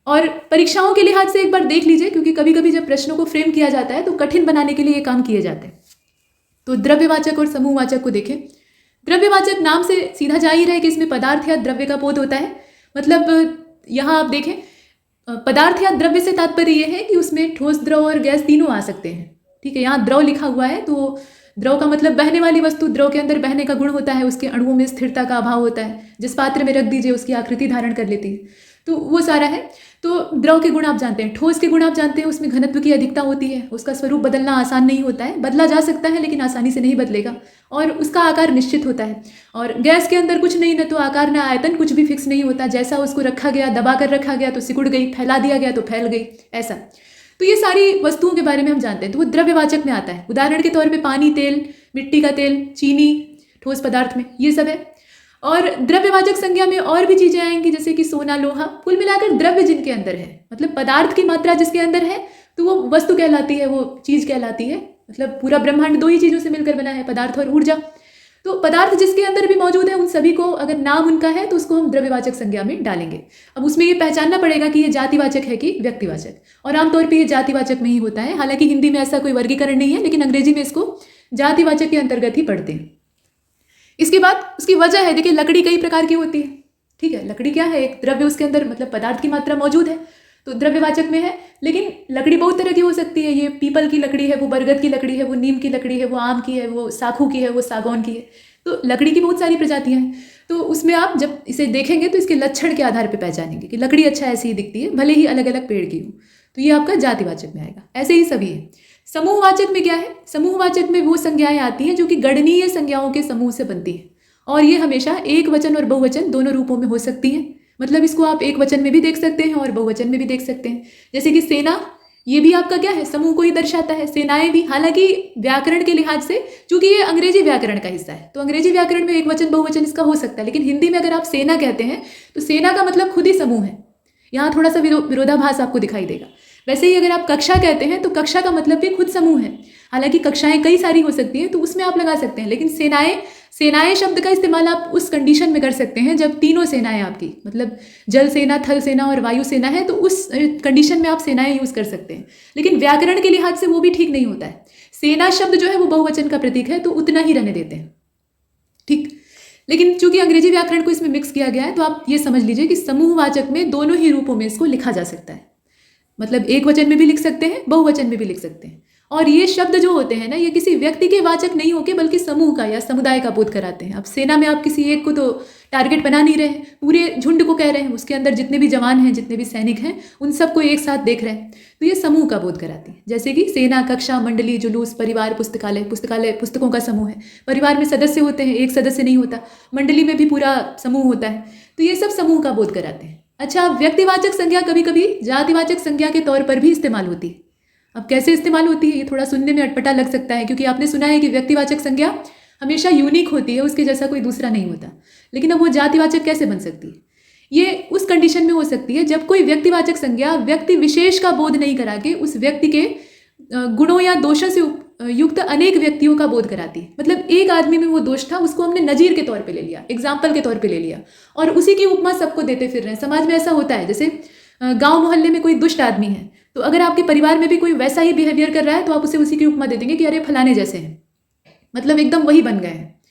और परीक्षाओं के लिहाज से एक बार देख लीजिए, क्योंकि कभी कभी जब प्रश्नों को फ्रेम किया जाता है तो कठिन बनाने के लिए ये काम किए जाते हैं। तो द्रव्यवाचक और समूहवाचक को देखें। द्रव्यवाचक नाम से सीधा जा ही रहा है कि इसमें पदार्थ या द्रव्य का बोध होता है। मतलब यहाँ आप देखें, पदार्थ या द्रव्य से तात्पर्य यह है कि उसमें ठोस, द्रव और गैस तीनों आ सकते हैं। ठीक है, यहाँ द्रव लिखा हुआ है तो द्रव का मतलब बहने वाली वस्तु, द्रव के अंदर बहने का गुण होता है, उसके अणुओं में स्थिरता का अभाव होता है, जिस पात्र में रख दीजिए उसकी आकृति धारण कर लेती है, तो वो सारा है। तो द्रव के गुण आप जानते हैं, ठोस के गुण आप जानते हैं, उसमें घनत्व की अधिकता होती है, उसका स्वरूप बदलना आसान नहीं होता है, बदला जा सकता है लेकिन आसानी से नहीं बदलेगा, और उसका आकार निश्चित होता है। और गैस के अंदर कुछ नहीं, न तो आकार न आयतन, कुछ भी फिक्स नहीं होता, जैसा उसको रखा गया, दबा कर रखा गया तो सिकुड़ गई, फैला दिया गया तो फैल गई, ऐसा। तो ये सारी वस्तुओं के बारे में हम जानते हैं, तो वो द्रव्यवाचक में आता है। उदाहरण के तौर पे पानी, तेल, मिट्टी का तेल, चीनी, ठोस पदार्थ में ये सब है। और द्रव्यवाचक संज्ञा में और भी चीजें आएंगी, जैसे कि सोना, लोहा, कुल मिलाकर द्रव्य जिनके अंदर है, मतलब पदार्थ की मात्रा जिसके अंदर है, तो वो वस्तु कहलाती है, वो चीज कहलाती है। मतलब पूरा ब्रह्मांड दो ही चीजों से मिलकर बना है, पदार्थ और ऊर्जा। तो पदार्थ जिसके अंदर भी मौजूद है, उन सभी को अगर नाम उनका है तो उसको हम द्रव्यवाचक संज्ञा में डालेंगे। अब उसमें ये पहचानना पड़ेगा कि ये जातिवाचक है कि व्यक्तिवाचक, और आमतौर पर ये जातिवाचक में ही होता है। हालांकि हिंदी में ऐसा कोई वर्गीकरण नहीं है, लेकिन अंग्रेजी में इसको जातिवाचक के अंतर्गत ही पढ़ते हैं। इसके बाद उसकी वजह है, देखिए लकड़ी कई प्रकार की होती है। ठीक है, लकड़ी क्या है, एक द्रव्य उसके अंदर, मतलब पदार्थ की मात्रा मौजूद है तो द्रव्यवाचक में है। लेकिन लकड़ी बहुत तरह की हो सकती है, ये पीपल की लकड़ी है, वो बरगद की लकड़ी है, वो नीम की लकड़ी है, वो आम की है, वो साखू की है, वो सागौन की है। तो लकड़ी की बहुत सारी प्रजातियां हैं। तो उसमें आप जब इसे देखेंगे तो इसके लक्षण के आधार पर पहचानेंगे कि लकड़ी अच्छा ऐसी ही दिखती है, भले ही अलग अलग पेड़ की हो, तो ये आपका जातिवाचक में आएगा। ऐसे ही सभी है। समूहवाचक में क्या है, समूहवाचक में वो संज्ञाएं आती हैं जो कि गणनीय संज्ञाओं के समूह से बनती है, और ये हमेशा एक वचन और बहुवचन दोनों रूपों में हो सकती हैं। मतलब इसको आप एक वचन में भी देख सकते हैं और बहुवचन में भी देख सकते हैं। जैसे कि सेना, ये भी आपका क्या है, समूह को ही दर्शाता है। सेनाएं भी, हालांकि व्याकरण के लिहाज से, चूंकि ये अंग्रेजी व्याकरण का हिस्सा है, तो अंग्रेजी व्याकरण में एक वचन बहुवचन इसका हो सकता है, लेकिन हिंदी में अगर आप सेना कहते हैं तो सेना का मतलब खुद ही समूह है। यहाँ थोड़ा सा विरोधाभास आपको दिखाई देगा। वैसे ही अगर आप कक्षा कहते हैं तो कक्षा का मतलब भी खुद समूह है। हालांकि कक्षाएं कई सारी हो सकती हैं तो उसमें आप लगा सकते हैं, लेकिन सेनाएं शब्द का इस्तेमाल आप उस कंडीशन में कर सकते हैं जब तीनों सेनाएं आपकी, मतलब जल सेना, थल सेना और वायु सेना है, तो उस कंडीशन में आप सेनाएं यूज कर सकते हैं। लेकिन व्याकरण के लिहाज से वो भी ठीक नहीं होता है। सेना शब्द जो है वो बहुवचन का प्रतीक है, तो उतना ही रहने देते हैं, ठीक। लेकिन चूंकि अंग्रेजी व्याकरण को इसमें मिक्स किया गया है, तो आप ये समझ लीजिए कि समूहवाचक में दोनों ही रूपों में इसको लिखा जा सकता है। मतलब एक वचन में भी लिख सकते हैं, बहुवचन में भी लिख सकते हैं। और ये शब्द जो होते हैं ना, ये किसी व्यक्ति के वाचक नहीं होके बल्कि समूह का या समुदाय का बोध कराते हैं। अब सेना में आप किसी एक को तो टारगेट बना नहीं रहे हैं, पूरे झुंड को कह रहे हैं, उसके अंदर जितने भी जवान हैं, जितने भी सैनिक हैं, उन सबको एक साथ देख रहे हैं, तो ये समूह का बोध कराती है। जैसे कि सेना, कक्षा, मंडली, जुलूस, परिवार, पुस्तकालय। पुस्तकालय पुस्तकों का समूह है। परिवार में सदस्य होते हैं, एक सदस्य नहीं होता। मंडली में भी पूरा समूह होता है, तो ये सब समूह का बोध कराते हैं। अच्छा, व्यक्तिवाचक संज्ञा कभी कभी जातिवाचक संज्ञा के तौर पर भी इस्तेमाल होती है। अब कैसे इस्तेमाल होती है, ये थोड़ा सुनने में अटपटा लग सकता है, क्योंकि आपने सुना है कि व्यक्तिवाचक संज्ञा हमेशा यूनिक होती है, उसके जैसा कोई दूसरा नहीं होता। लेकिन अब वो जातिवाचक कैसे बन सकती है? ये उस कंडीशन में हो सकती है जब कोई व्यक्तिवाचक संज्ञा व्यक्ति विशेष का बोध नहीं करा के उस व्यक्ति के गुणों या दोषों से युक्त अनेक व्यक्तियों का बोध कराती है। मतलब एक आदमी में वो दोष था, उसको हमने नजीर के तौर पे ले लिया, एग्जाम्पल के तौर पे ले लिया, और उसी की उपमा सबको देते फिर रहे हैं। समाज में ऐसा होता है, जैसे गांव मोहल्ले में कोई दुष्ट आदमी है, तो अगर आपके परिवार में भी कोई वैसा ही बिहेवियर कर रहा है तो आप उसे उसी की उपमा दे देंगे कि अरे फलाने जैसे हैं, मतलब एकदम वही बन गए हैं।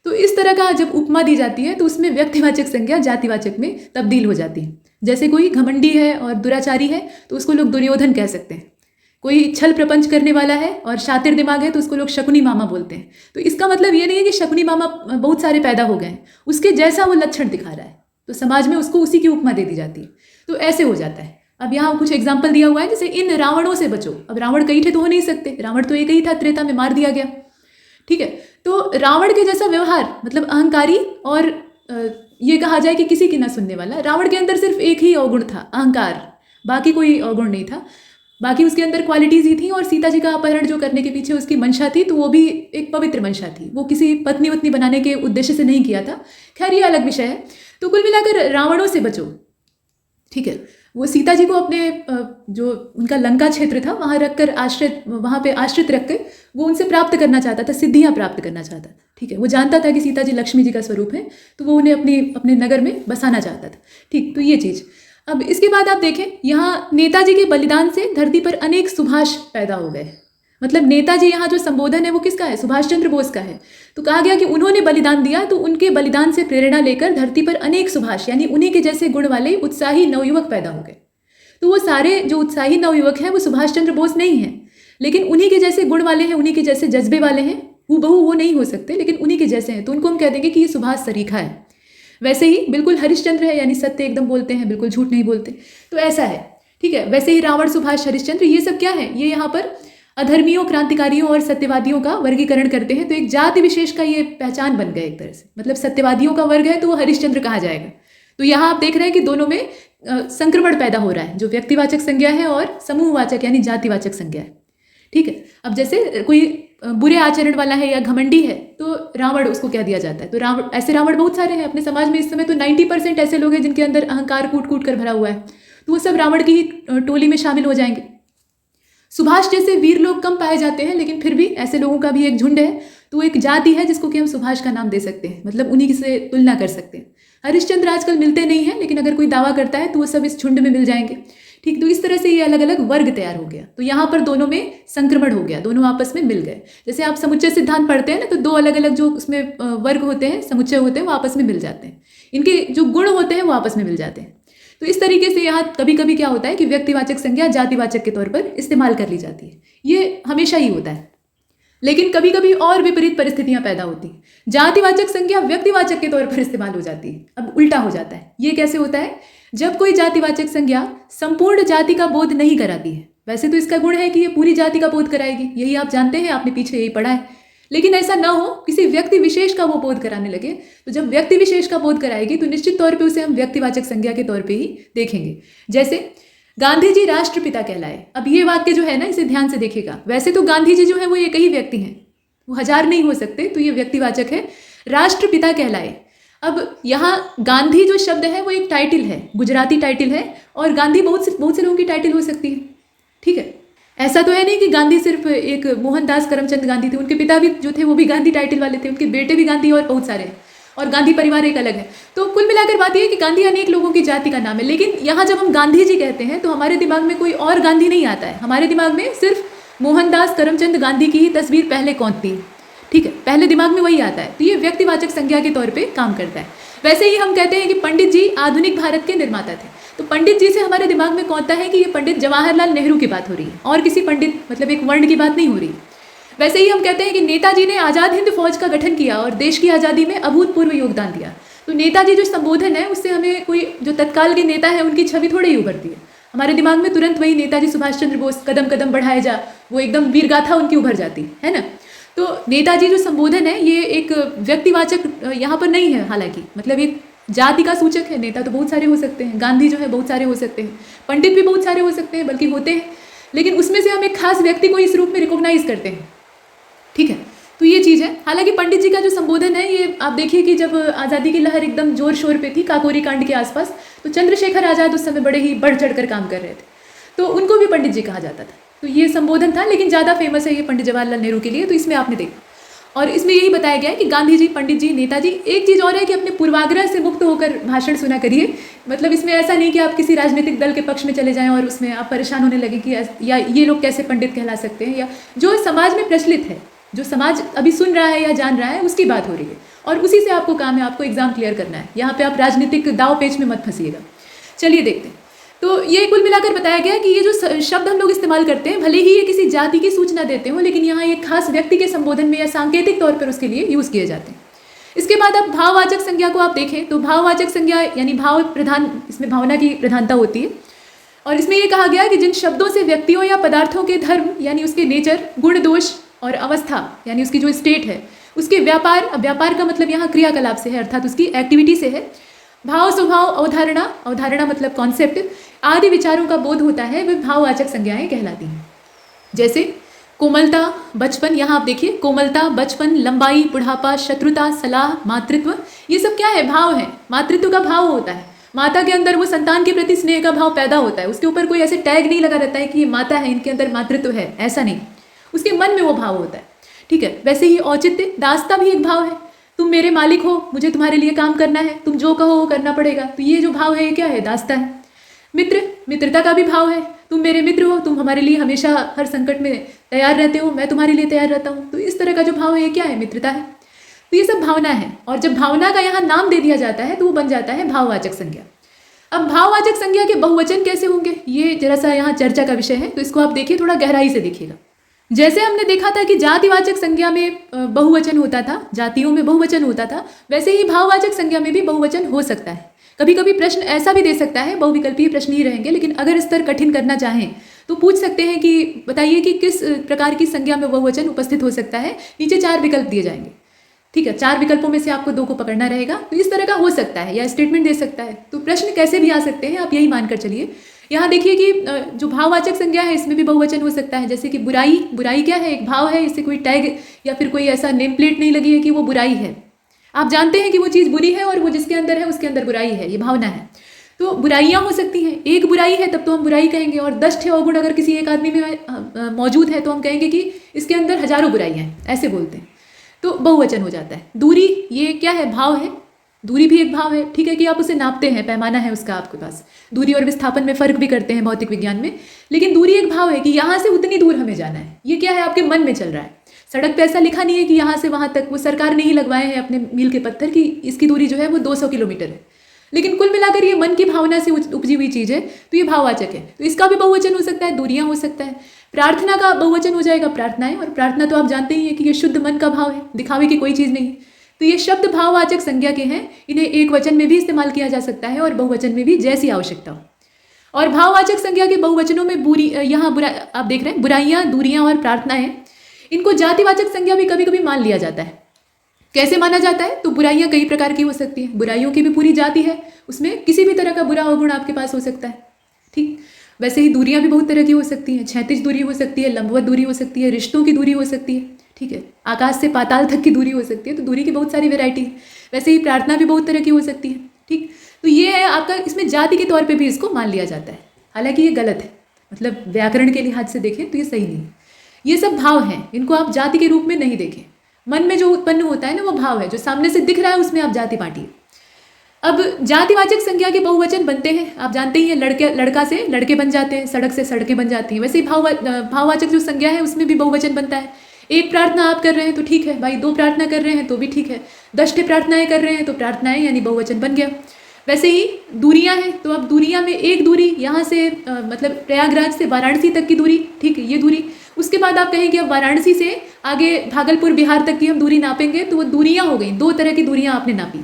तो इस तरह का जब उपमा दी जाती है तो उसमें व्यक्तिवाचक संज्ञा जातिवाचक में तब्दील हो जाती है। जैसे कोई घमंडी है और दुराचारी है तो उसको लोग दुर्योधन कह सकते हैं। कोई छल प्रपंच करने वाला है और शातिर दिमाग है तो उसको लोग शकुनी मामा बोलते हैं। तो इसका मतलब ये नहीं है कि शकुनी मामा बहुत सारे पैदा हो गए हैं, उसके जैसा वो लक्षण दिखा रहा है तो समाज में उसको उसी की उपमा दे दी जाती है। तो ऐसे हो जाता है। अब यहाँ कुछ एग्जाम्पल दिया हुआ है, जैसे इन रावणों से बचो। अब रावण कई थे तो हो नहीं सकते, रावण तो एक ही था, त्रेता में मार दिया गया, ठीक है। तो रावण के जैसा व्यवहार, मतलब अहंकारी, और ये कहा जाए कि किसी की ना सुनने वाला। रावण के अंदर सिर्फ एक ही अवगुण था, अहंकार, बाकी कोई अवगुण नहीं था। बाकी उसके अंदर क्वालिटीज ही थी। और सीता जी का अपहरण जो करने के पीछे उसकी मंशा थी, तो वो भी एक पवित्र मंशा थी, वो किसी पत्नी वत्नी बनाने के उद्देश्य से नहीं किया था। खैर ये अलग विषय है। तो कुल मिलाकर रावणों से बचो, ठीक है। वो सीता जी को अपने जो उनका लंका क्षेत्र था वहाँ रखकर वहाँ पे आश्रित रखकर वो उनसे प्राप्त करना चाहता था, सिद्धियाँ प्राप्त करना चाहता था, ठीक है। वो जानता था कि सीता जी लक्ष्मी जी का स्वरूप है, तो वो उन्हें अपने नगर में बसाना चाहता था, ठीक। तो ये चीज़। अब इसके बाद आप देखें, यहाँ नेताजी के बलिदान से धरती पर अनेक सुभाष पैदा हो गए। मतलब नेताजी यहाँ जो संबोधन है वो किसका है? सुभाष चंद्र बोस का है। तो कहा गया कि उन्होंने बलिदान दिया, तो उनके बलिदान से प्रेरणा लेकर धरती पर अनेक सुभाष यानी उन्हीं के जैसे गुण वाले उत्साही नवयुवक पैदा हो गए। तो वो सारे जो उत्साही नवयुवक हैं वो सुभाष चंद्र बोस नहीं हैं, लेकिन उन्हीं के जैसे गुण वाले हैं, उन्हीं के जैसे जज्बे वाले हैं। हूबहू वो नहीं हो सकते, लेकिन उन्हीं के जैसे हैं, तो उनको हम कह देंगे कि ये सुभाष सरीखा है। वैसे ही बिल्कुल हरिश्चंद्र है, यानी सत्य एकदम बोलते हैं, बिल्कुल झूठ नहीं बोलते, तो ऐसा है। ठीक है, वैसे ही रावण, सुभाष, हरिश्चंद्र, ये सब क्या है? ये यहाँ पर अधर्मियों, क्रांतिकारियों और सत्यवादियों का वर्गीकरण करते हैं। तो एक जाति विशेष का ये पहचान बन गया एक तरह से। मतलब सत्यवादियों का वर्ग है तो वो हरिश्चंद्र कहा जाएगा। तो यहाँ आप देख रहे हैं कि दोनों में संक्रमण पैदा हो रहा है, जो व्यक्तिवाचक संज्ञा है और समूहवाचक यानी जातिवाचक संज्ञा है। ठीक है, अब जैसे कोई बुरे आचरण वाला है या घमंडी है तो रावण उसको क्या दिया जाता है? तो रावण, ऐसे रावण बहुत सारे हैं अपने समाज में इस समय। तो 90% ऐसे लोग हैं जिनके अंदर अहंकार कूट कूट कर भरा हुआ है, तो वो सब रावण की ही टोली में शामिल हो जाएंगे। सुभाष जैसे वीर लोग कम पाए जाते हैं, लेकिन फिर भी ऐसे लोगों का भी एक झुंड है, तो वो एक जाति है जिसको कि हम सुभाष का नाम दे सकते हैं, मतलब उन्हीं से तुलना कर सकते हैं। हरिश्चंद्र आजकल मिलते नहीं हैं, लेकिन अगर कोई दावा करता है तो वो सब इस झुंड में मिल जाएंगे। ठीक, तो इस तरह से ये अलग अलग वर्ग तैयार हो गया। तो यहाँ पर दोनों में संक्रमण हो गया, दोनों आपस में मिल गए। जैसे आप समुच्चय सिद्धांत पढ़ते हैं ना, तो दो अलग अलग जो उसमें वर्ग होते हैं, समुच्चय होते हैं, वो आपस में मिल जाते हैं। इनके जो गुण होते हैं वो आपस में मिल जाते हैं। तो इस तरीके से यहाँ कभी कभी क्या होता है कि व्यक्तिवाचक संज्ञा जातिवाचक के तौर पर इस्तेमाल कर ली जाती है। ये हमेशा ही होता है, लेकिन कभी कभी और विपरीत परिस्थितियां पैदा होती हैं। जातिवाचक संज्ञा व्यक्तिवाचक के तौर पर इस्तेमाल हो जाती है। अब उल्टा हो जाता है। ये कैसे होता है? जब कोई जातिवाचक संज्ञा संपूर्ण जाति का बोध नहीं कराती है। वैसे तो इसका गुण है कि ये पूरी जाति का बोध कराएगी, यही आप जानते हैं, आपने पीछे यही पढ़ा है। लेकिन ऐसा ना हो, किसी व्यक्ति विशेष का वो बोध कराने लगे, तो जब व्यक्ति विशेष का बोध कराएगी तो निश्चित तौर पे उसे हम व्यक्तिवाचक संज्ञा के तौर पे ही देखेंगे। जैसे गांधी जी राष्ट्रपिता कहलाए। अब ये वाक्य जो है ना, इसे ध्यान से देखिएगा। वैसे तो गांधी जी जो है वो एक ही व्यक्ति हैं, वो हजार नहीं हो सकते, तो ये व्यक्तिवाचक है। राष्ट्रपिता कहलाए। अब यहाँ गांधी जो शब्द है वो एक टाइटल है, गुजराती टाइटल है, और गांधी बहुत से लोगों की टाइटल हो सकती है। ठीक है, ऐसा तो है नहीं कि गांधी सिर्फ एक मोहनदास करमचंद गांधी थे, उनके पिता भी जो थे वो भी गांधी टाइटल वाले थे, उनके बेटे भी गांधी और बहुत सारे हैं, और गांधी परिवार एक अलग है। तो कुल मिलाकर बात यह है कि गांधी अनेक लोगों की जाति का नाम है। लेकिन यहाँ जब हम गांधी जी कहते हैं तो हमारे दिमाग में कोई और गांधी नहीं आता है, हमारे दिमाग में सिर्फ मोहनदास करमचंद गांधी की ही तस्वीर पहले कौंधती है। ठीक है, पहले दिमाग में वही आता है। तो ये व्यक्तिवाचक संज्ञा के तौर पर काम करता है। वैसे ही हम कहते हैं कि पंडित जी आधुनिक भारत के निर्माता थे, तो पंडित जी से हमारे दिमाग में कौनता है कि ये पंडित जवाहरलाल नेहरू की बात हो रही है, और किसी पंडित मतलब एक वर्ण की बात नहीं हो रही। वैसे ही हम कहते हैं कि नेताजी ने आज़ाद हिंद फौज का गठन किया और देश की आज़ादी में अभूतपूर्व योगदान दिया। तो नेताजी जो संबोधन है उससे हमें कोई जो तत्काल के नेता है उनकी छवि थोड़ी ही उभरती है। हमारे दिमाग में तुरंत वही नेताजी सुभाष चंद्र बोस, कदम कदम बढ़ाए जा, वो एकदम वीरगाथा उनकी उभर जाती है ना। तो नेताजी जो संबोधन है ये एक व्यक्तिवाचक यहाँ पर नहीं है, हालांकि मतलब एक जाति का सूचक है। नेता तो बहुत सारे हो सकते हैं, गांधी जो है बहुत सारे हो सकते हैं, पंडित भी बहुत सारे हो सकते हैं, बल्कि होते हैं, लेकिन उसमें से हम एक खास व्यक्ति को इस रूप में रिकॉग्नाइज करते हैं। ठीक है, तो ये चीज़ है। हालांकि पंडित जी का जो संबोधन है ये आप देखिए कि जब आज़ादी की लहर एकदम जोर शोर पे थी, काकोरी कांड के आसपास, तो चंद्रशेखर आज़ाद उस समय बड़े ही बढ़ चढ़ कर काम कर रहे थे, तो उनको भी पंडित जी कहा जाता था। तो ये संबोधन था, लेकिन ज़्यादा फेमस है ये पंडित जवाहरलाल नेहरू के लिए, तो इसमें आपने देखा। और इसमें यही बताया गया है कि गांधी जी, पंडित जी, नेताजी। एक चीज़ और है कि अपने पूर्वाग्रह से मुक्त होकर भाषण सुना करिए। मतलब इसमें ऐसा नहीं कि आप किसी राजनीतिक दल के पक्ष में चले जाएं और उसमें आप परेशान होने लगे कि या ये लोग कैसे पंडित कहला सकते हैं, या जो समाज में प्रचलित है, जो समाज अभी सुन रहा है या जान रहा है, उसकी बात हो रही है, और उसी से आपको काम है, आपको एग्जाम क्लियर करना है। यहाँ पे आप राजनीतिक दाव पेच में मत फंसिएगा। चलिए देखते हैं। तो ये कुल मिलाकर बताया गया कि ये जो शब्द हम लोग इस्तेमाल करते हैं, भले ही ये किसी जाति की सूचना देते हो, लेकिन यहाँ एक खास व्यक्ति के संबोधन में या सांकेतिक तौर पर उसके लिए यूज़ किए जाते हैं। इसके बाद अब भाववाचक संज्ञा को आप देखें तो भाववाचक संज्ञा यानी भाव प्रधान, इसमें भावना की प्रधानता होती है। और इसमें यह कहा गया कि जिन शब्दों से व्यक्तियों या पदार्थों के धर्म यानी उसके नेचर, गुण, दोष और अवस्था यानी उसकी जो स्टेट है, उसके व्यापार, अब व्यापार का मतलब यहाँ क्रियाकलाप से है, अर्थात उसकी एक्टिविटी से है, भाव, स्वभाव, अवधारणा, अवधारणा मतलब कॉन्सेप्ट आदि विचारों का बोध होता है, वे भाववाचक संज्ञाएं कहलाती हैं। जैसे कोमलता, बचपन, यहाँ आप देखिए कोमलता, बचपन, लंबाई, बुढ़ापा, शत्रुता, सलाह, मातृत्व, ये सब क्या है? भाव है। मातृत्व का भाव होता है, माता के अंदर वो संतान के प्रति स्नेह का भाव पैदा होता है। उसके ऊपर कोई ऐसे टैग नहीं लगा रहता है कि ये माता है, इनके अंदर मातृत्व है, ऐसा नहीं, उसके मन में वो भाव होता है। ठीक है, वैसे ही औचित्य, दासता भी एक भाव है। तुम मेरे मालिक हो, मुझे तुम्हारे लिए काम करना है, तुम जो कहो वो करना पड़ेगा, तो ये जो भाव है ये क्या है? दासता है। मित्र, मित्रता का भी भाव है। तुम मेरे मित्र हो, तुम हमारे लिए हमेशा हर संकट में तैयार रहते हो, मैं तुम्हारे लिए तैयार रहता हूँ। तो इस तरह का जो भाव है ये क्या है? मित्रता है। तो ये सब भावना है, और जब भावना का यहाँ नाम दे दिया जाता है तो वो बन जाता है भाववाचक संज्ञा। अब भाववाचक संज्ञा के बहुवचन कैसे होंगे, ये जरा सा यहाँ चर्चा का विषय है, तो इसको आप देखिए, थोड़ा गहराई से देखिएगा। जैसे हमने देखा था कि जातिवाचक संज्ञा में बहुवचन होता था, जातियों में बहुवचन होता था, वैसे ही भाववाचक संज्ञा में भी बहुवचन हो सकता है। कभी कभी प्रश्न ऐसा भी दे सकता है, बहुविकल्पीय प्रश्न ही रहेंगे, लेकिन अगर स्तर कठिन करना चाहें तो पूछ सकते हैं कि बताइए कि किस प्रकार की संज्ञा में बहुवचन उपस्थित हो सकता है। नीचे 4 विकल्प दिए जाएंगे, ठीक है। 4 विकल्पों में से आपको 2 को पकड़ना रहेगा। तो इस तरह का हो सकता है, या स्टेटमेंट दे सकता है। तो प्रश्न कैसे भी आ सकते हैं, आप यही मानकर चलिए। यहाँ देखिए कि जो भाववाचक संज्ञा है इसमें भी बहुवचन हो सकता है। जैसे कि बुराई, बुराई क्या है? एक भाव है, इससे कोई टैग या फिर कोई ऐसा नेम प्लेट नहीं लगी है कि वो बुराई है। आप जानते हैं कि वो चीज़ बुरी है और वो जिसके अंदर है उसके अंदर बुराई है, ये भावना है। तो बुराइयाँ हो सकती हैं। एक बुराई है तब तो हम बुराई कहेंगे, और 10 अवगुण अगर किसी एक आदमी में मौजूद है तो हम कहेंगे कि इसके अंदर हजारों बुराइयाँ हैं, ऐसे बोलते हैं। तो बहुवचन हो जाता है। दूरी, ये क्या है? भाव है। दूरी भी एक भाव है, ठीक है, कि आप उसे नापते हैं, पैमाना है उसका आपके पास। दूरी और विस्थापन में फर्क भी करते हैं भौतिक विज्ञान में, लेकिन दूरी एक भाव है कि यहाँ से उतनी दूर हमें जाना है। ये क्या है? आपके मन में चल रहा है। सड़क पे ऐसा लिखा नहीं है कि यहाँ से वहाँ तक, वो सरकार ने ही लगवाए हैं अपने मील के पत्थर की इसकी दूरी जो है वो 200 किलोमीटर है, लेकिन कुल मिलाकर ये मन की भावना से उपजी हुई चीज़ है, तो ये भाववाचक है। तो इसका भी बहुवचन हो सकता है, दूरियाँ हो सकता है। प्रार्थना का बहुवचन हो जाएगा प्रार्थनाएं, और प्रार्थना तो आप जानते ही हैं कि ये शुद्ध मन का भाव है, दिखावे की कोई चीज़ नहीं। तो ये शब्द भाववाचक संज्ञा के हैं, इन्हें एक वचन में भी इस्तेमाल किया जा सकता है और बहुवचन में भी, जैसी आवश्यकता हो। और भाववाचक संज्ञा के बहुवचनों में बुरी, यहाँ बुरा, आप देख रहे हैं, बुराइयाँ, दूरियाँ और प्रार्थनाएं, इनको जातिवाचक संज्ञा भी कभी कभी मान लिया जाता है। कैसे माना जाता है? तो बुराइयाँ कई प्रकार की हो सकती हैं, बुराइयों की भी पूरी जाति है, उसमें किसी भी तरह का बुरा अवगुण आपके पास हो सकता है, ठीक। वैसे ही दूरियाँ भी बहुत तरह की हो सकती हैं। क्षैतिज दूरी हो सकती है, लंबवत दूरी हो सकती है, रिश्तों की दूरी हो सकती है, ठीक है, आकाश से पाताल तक की दूरी हो सकती है। तो दूरी की बहुत सारी वैरायटी है। वैसे ही प्रार्थना भी बहुत तरह की हो सकती है, ठीक। तो ये है आपका, इसमें जाति के तौर पे भी इसको मान लिया जाता है, हालांकि ये गलत है, मतलब व्याकरण के लिहाज से देखें तो ये सही नहीं है। ये सब भाव हैं, इनको आप जाति के रूप में नहीं देखें। मन में जो उत्पन्न होता है ना, वो भाव है, जो सामने से दिख रहा है उसमें आप जाति बांटिए। अब जातिवाचक संज्ञा के बहुवचन बनते हैं, आप जानते ही हैं, लड़का से लड़के बन जाते हैं, सड़क से सड़कें बन जाती हैं। वैसे ही भाववाचक जो संज्ञा है उसमें भी बहुवचन बनता है। एक प्रार्थना आप कर रहे हैं तो ठीक है भाई, 2 प्रार्थना कर रहे हैं तो भी ठीक है, 10 प्रार्थनाएं कर रहे हैं तो प्रार्थनाएं यानी बहुवचन बन गया। वैसे ही दूरियां हैं, तो अब दूरियां में एक दूरी यहाँ से मतलब प्रयागराज से वाराणसी तक की दूरी, ठीक है, ये दूरी। उसके बाद आप कहेंगे अब वाराणसी से आगे भागलपुर बिहार तक की हम दूरी नापेंगे, तो वो दूरियां हो गई, 2 तरह की दूरियां आपने नापी,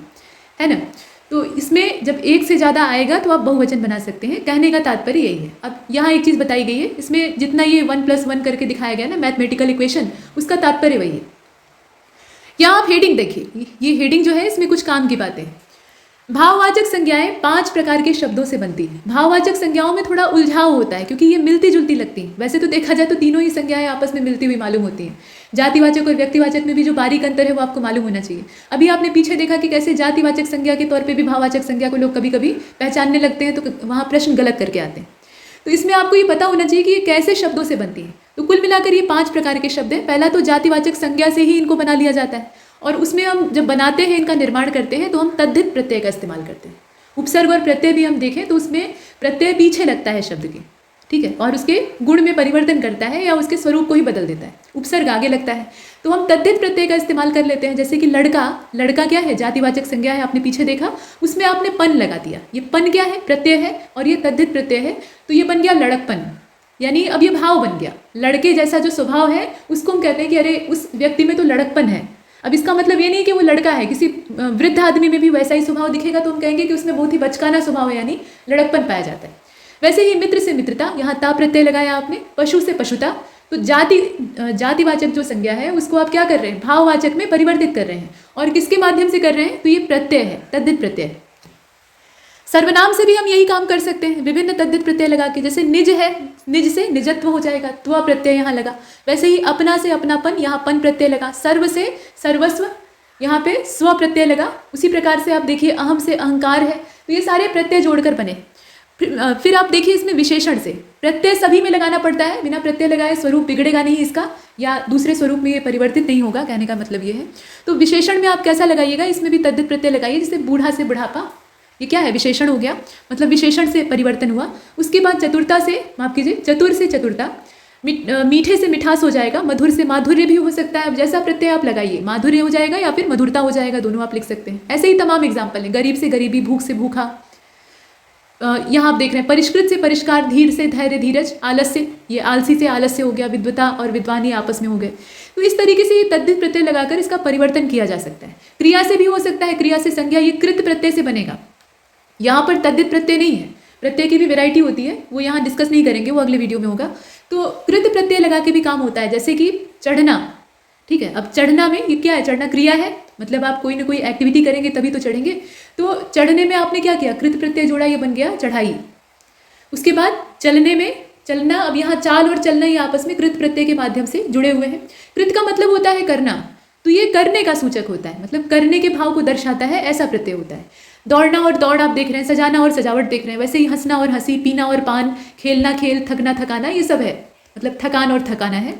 है ना। तो इसमें जब एक से ज़्यादा आएगा तो आप बहुवचन बना सकते हैं, कहने का तात्पर्य यही है। अब यहाँ एक चीज़ बताई गई है, इसमें जितना ये 1+1 करके दिखाया गया ना, मैथमेटिकल इक्वेशन, उसका तात्पर्य वही है। यहाँ आप हेडिंग देखिए, ये हेडिंग जो है इसमें कुछ काम की बातें हैं। भाववाचक संज्ञाएं 5 प्रकार के शब्दों से बनती हैं। भाववाचक संज्ञाओं में थोड़ा उलझाव होता है क्योंकि ये मिलती जुलती लगती हैं। वैसे तो देखा जाए तो तीनों ही संज्ञाएं आपस में मिलती हुई मालूम होती हैं। जातिवाचक और व्यक्तिवाचक में भी जो बारीक अंतर है वो आपको मालूम होना चाहिए। अभी आपने पीछे देखा कि कैसे जातिवाचक संज्ञा के तौर पर भी भाववाचक संज्ञा को लोग कभी कभी पहचानने लगते हैं, तो वहाँ प्रश्न गलत करके आते हैं। तो इसमें आपको ये पता होना चाहिए कि ये कैसे शब्दों से बनती है। तो कुल मिलाकर ये 5 प्रकार के शब्द हैं। पहला तो जातिवाचक संज्ञा से ही इनको बना लिया जाता है, और उसमें हम जब बनाते हैं, इनका निर्माण करते हैं, तो हम तद्धित प्रत्यय का इस्तेमाल करते हैं। उपसर्ग और प्रत्यय भी हम देखें तो उसमें प्रत्यय पीछे लगता है शब्द के, ठीक है, और उसके गुण में परिवर्तन करता है या उसके स्वरूप को ही बदल देता है। उपसर्ग आगे लगता है तो हम तद्धित प्रत्यय का इस्तेमाल कर लेते हैं। जैसे कि लड़का, लड़का क्या है? जातिवाचक संज्ञा है, आपने पीछे देखा, उसमें आपने पन लगा दिया। ये पन क्या है? प्रत्यय है, और ये तद्धित प्रत्यय है, तो ये बन गया लड़कपन, यानी अब ये भाव बन गया। लड़के जैसा जो स्वभाव है उसको हम कहते हैं कि अरे उस व्यक्ति में तो लड़कपन है। अब इसका मतलब ये नहीं कि वो लड़का है, किसी वृद्ध आदमी में भी वैसा ही स्वभाव दिखेगा तो हम कहेंगे कि उसमें बहुत ही बचकाना स्वभाव है, यानी लड़कपन पाया जाता है। वैसे ही मित्र से मित्रता, यहाँ ता प्रत्यय लगाया आपने। पशु से पशुता, तो जातिवाचक जो संज्ञा है उसको आप क्या कर रहे हैं? भाववाचक में परिवर्तित कर रहे हैं, और किसके माध्यम से कर रहे हैं? तो ये प्रत्यय है, तद्धित प्रत्यय है। सर्वनाम से भी हम यही काम कर सकते हैं, विभिन्न तद्धित प्रत्यय लगा के। जैसे निज है, निज से निजत्व हो जाएगा, त्व प्रत्यय यहाँ लगा। वैसे ही अपना से अपनापन, यहाँ पन प्रत्यय लगा। सर्व से सर्वस्व, यहाँ पे स्व प्रत्यय लगा। उसी प्रकार से आप देखिए अहम से अहंकार है, तो ये सारे प्रत्यय जोड़कर बने। फिर आप देखिए इसमें विशेषण से, प्रत्यय सभी में लगाना पड़ता है, बिना प्रत्यय लगाए स्वरूप बिगड़ेगा नहीं इसका, या दूसरे स्वरूप में ये परिवर्तित नहीं होगा, कहने का मतलब ये है। तो विशेषण में आप कैसा लगाइएगा? इसमें भी तद्धित प्रत्यय लगाइए, जैसे बूढ़ा से बुढ़ापा, ये क्या है, विशेषण हो गया, मतलब विशेषण से परिवर्तन हुआ। उसके बाद चतुरता से, माफ कीजिए, चतुर से चतुरता, मीठे से मिठास हो जाएगा, मधुर से माधुर्य भी हो सकता है। अब जैसा प्रत्यय आप लगाइए, माधुर्य हो जाएगा या फिर मधुरता हो जाएगा, दोनों आप लिख सकते हैं। ऐसे ही तमाम एग्जाम्पल हैं। गरीब से गरीबी, भूख से भूखा, यहाँ आप देख रहे हैं परिष्कृत से परिष्कार, धीर से धैर्य धीरज, आलस्य, ये आलसी से आलस्य हो गया, विद्वता और विद्वान ये आपस में हो गए। तो इस तरीके से ये तद्धित प्रत्यय लगाकर इसका परिवर्तन किया जा सकता है। क्रिया से भी हो सकता है, क्रिया से संज्ञा, ये कृत प्रत्यय से बनेगा। यहाँ पर तद्धित प्रत्यय नहीं है, प्रत्यय की भी वैरायटी होती है, वो यहाँ डिस्कस नहीं करेंगे, वो अगले वीडियो में होगा। तो कृत प्रत्यय लगा के भी काम होता है, जैसे कि चढ़ना, ठीक है। अब चढ़ना में ये क्या है, चढ़ना क्रिया है, मतलब आप कोई ना कोई एक्टिविटी करेंगे तभी तो चढ़ेंगे। तो चढ़ने में आपने क्या किया, कृत प्रत्यय जोड़ा, ये बन गया चढ़ाई। उसके बाद चलने में, चलना, अब यहाँ चाल और चलना ये आपस में कृत प्रत्यय के माध्यम से जुड़े हुए हैं। कृत का मतलब होता है करना, तो ये करने का सूचक होता है, मतलब करने के भाव को दर्शाता है, ऐसा प्रत्यय होता है। दौड़ना और दौड़ आप देख रहे हैं, सजाना और सजावट देख रहे हैं, वैसे ही हंसना और हंसी, पीना और पान, खेलना खेल, थकना थकाना, ये सब है, मतलब थकान और थकाना है।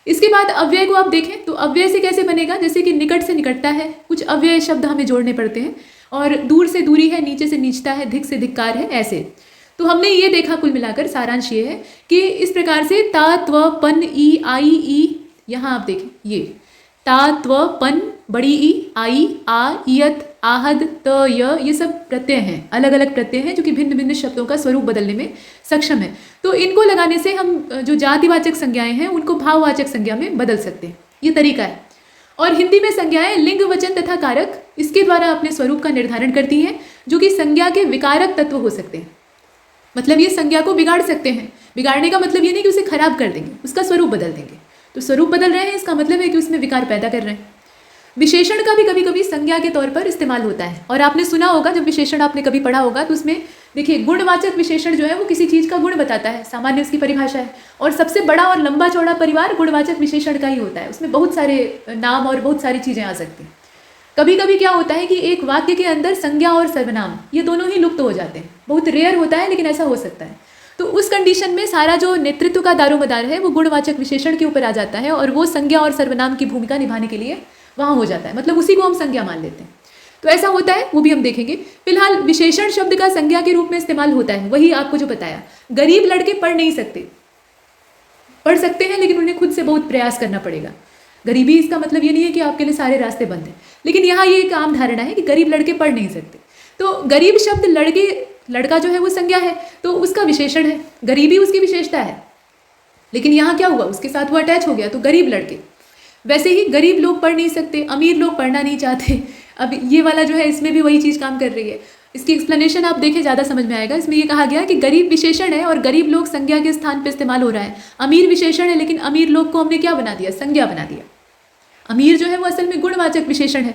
इसके बाद अव्यय को आप देखें तो अव्यय से कैसे बनेगा, जैसे कि निकट से निकटता है, कुछ अव्यय शब्द हमें जोड़ने पड़ते हैं, और दूर से दूरी है, नीचे से नीचता है, धिक से धिक्कार है, ऐसे। तो हमने ये देखा, कुल मिलाकर सारांश ये है कि इस प्रकार से ता त्व पन ई आई ई, यहाँ आप देखें ये ता त्व पन बड़ी ई, आई आ, इयत, आहद, त य, ये सब प्रत्यय हैं, अलग अलग प्रत्यय हैं जो कि भिन्न भिन्न शब्दों का स्वरूप बदलने में सक्षम है। तो इनको लगाने से हम जो जातिवाचक संज्ञाएं हैं उनको भाववाचक संज्ञा में बदल सकते हैं, ये तरीका है। और हिंदी में संज्ञाएं लिंग, वचन तथा कारक इसके द्वारा अपने स्वरूप का निर्धारण करती हैं, जो कि संज्ञा के विकारक तत्व हो सकते हैं, मतलब ये संज्ञा को बिगाड़ सकते हैं। बिगाड़ने का मतलब ये नहीं कि उसे खराब कर देंगे, उसका स्वरूप बदल देंगे। तो स्वरूप बदल रहे हैं, इसका मतलब है कि उसमें विकार पैदा कर रहे हैं। विशेषण का भी कभी कभी संज्ञा के तौर पर इस्तेमाल होता है, और आपने सुना होगा, जब विशेषण आपने कभी पढ़ा होगा तो उसमें देखिए गुणवाचक विशेषण जो है वो किसी चीज़ का गुण बताता है, सामान्य उसकी परिभाषा है। और सबसे बड़ा और लंबा चौड़ा परिवार गुणवाचक विशेषण का ही होता है, उसमें बहुत सारे नाम और बहुत सारी चीज़ें आ सकती हैं। कभी कभी क्या होता है कि एक वाक्य के अंदर संज्ञा और सर्वनाम ये दोनों ही लुप्त हो जाते हैं, बहुत रेयर होता है लेकिन ऐसा हो सकता है। तो उस कंडीशन में सारा जो नेतृत्व का दारोमदार है वो गुणवाचक विशेषण के ऊपर आ जाता है, और वो संज्ञा और सर्वनाम की भूमिका निभाने के लिए वहाँ हो जाता है, मतलब उसी को हम संज्ञा मान लेते हैं। तो ऐसा होता है, वो भी हम देखेंगे। फिलहाल विशेषण शब्द का संज्ञा के रूप में इस्तेमाल होता है, वही आपको जो बताया। गरीब लड़के पढ़ नहीं सकते, पढ़ सकते हैं लेकिन उन्हें खुद से बहुत प्रयास करना पड़ेगा। गरीबी इसका मतलब ये नहीं है कि आपके लिए सारे रास्ते बंद हैं, लेकिन यहाँ ये एक आम धारणा है कि गरीब लड़के पढ़ नहीं सकते। तो गरीब शब्द लड़के, लड़का जो है वो संज्ञा है, तो उसका विशेषण है, गरीबी उसकी विशेषता है, लेकिन यहाँ क्या हुआ, उसके साथ वो अटैच हो गया, तो गरीब लड़के। वैसे ही गरीब लोग पढ़ नहीं सकते, अमीर लोग पढ़ना नहीं चाहते। अब ये वाला जो है इसमें भी वही चीज़ काम कर रही है। इसकी एक्सप्लेनेशन आप देखें, ज़्यादा समझ में आएगा। इसमें ये कहा गया कि गरीब विशेषण है और गरीब लोग संज्ञा के स्थान पर इस्तेमाल हो रहा है। अमीर विशेषण है लेकिन अमीर लोग को हमने क्या बना दिया, संज्ञा बना दिया। अमीर जो है वो असल में गुणवाचक विशेषण है,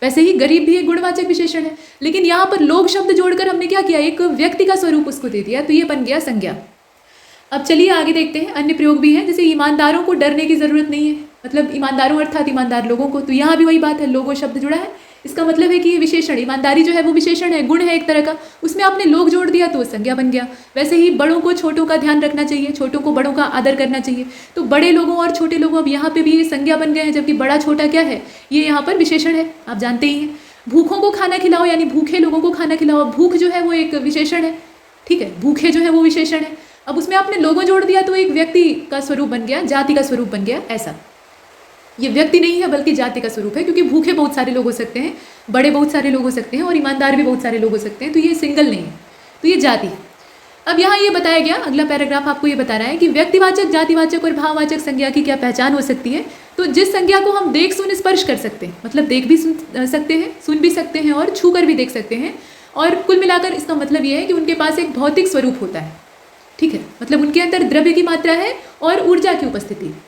वैसे ही गरीब भी एक गुणवाचक विशेषण है, लेकिन यहाँ पर लोग शब्द जोड़कर हमने क्या किया, एक व्यक्ति का स्वरूप उसको दे दिया, तो ये बन गया संज्ञा। अब चलिए आगे देखते हैं, अन्य प्रयोग भी हैं, जैसे ईमानदारों को डरने की जरूरत नहीं है, मतलब ईमानदारों अर्थात ईमानदार लोगों को। तो यहाँ भी वही बात है, लोगों शब्द जुड़ा है, इसका मतलब है कि ये विशेषण, ईमानदारी जो है वो विशेषण है, गुण है एक तरह का, उसमें आपने लोग जोड़ दिया तो संज्ञा बन गया। वैसे ही बड़ों को छोटों का ध्यान रखना चाहिए, छोटों को बड़ों का आदर करना चाहिए, तो बड़े लोगों और छोटे लोगों, अब यहाँ पे भी ये संज्ञा बन गए हैं, जबकि बड़ा छोटा क्या है, ये यहाँ पर विशेषण है, आप जानते ही हैं। भूखों को खाना खिलाओ, यानी भूखे लोगों को खाना खिलाओ, भूख जो है वो एक विशेषण है, ठीक है, भूखे जो है वो विशेषण है। अब उसमें आपने लोगों जोड़ दिया तो एक व्यक्ति का स्वरूप बन गया, जाति का स्वरूप बन गया। ऐसा ये व्यक्ति नहीं है बल्कि जाति का स्वरूप है, क्योंकि भूखे बहुत सारे लोग हो सकते हैं, बड़े बहुत सारे लोग हो सकते हैं, और ईमानदार भी बहुत सारे लोग हो सकते हैं, तो ये सिंगल नहीं है, तो ये जाति। अब यहाँ ये बताया गया, अगला पैराग्राफ आपको ये बता रहा है कि व्यक्तिवाचक, जातिवाचक और भाववाचक संज्ञा की क्या पहचान हो सकती है। तो जिस संज्ञा को हम देख सुन स्पर्श कर सकते हैं, मतलब देख भी सकते हैं, सुन भी सकते हैं और छू कर भी देख सकते हैं, और कुल मिलाकर इसका मतलब ये है कि उनके पास एक भौतिक स्वरूप होता है, ठीक है, मतलब उनके अंदर द्रव्य की मात्रा है और ऊर्जा की उपस्थिति है।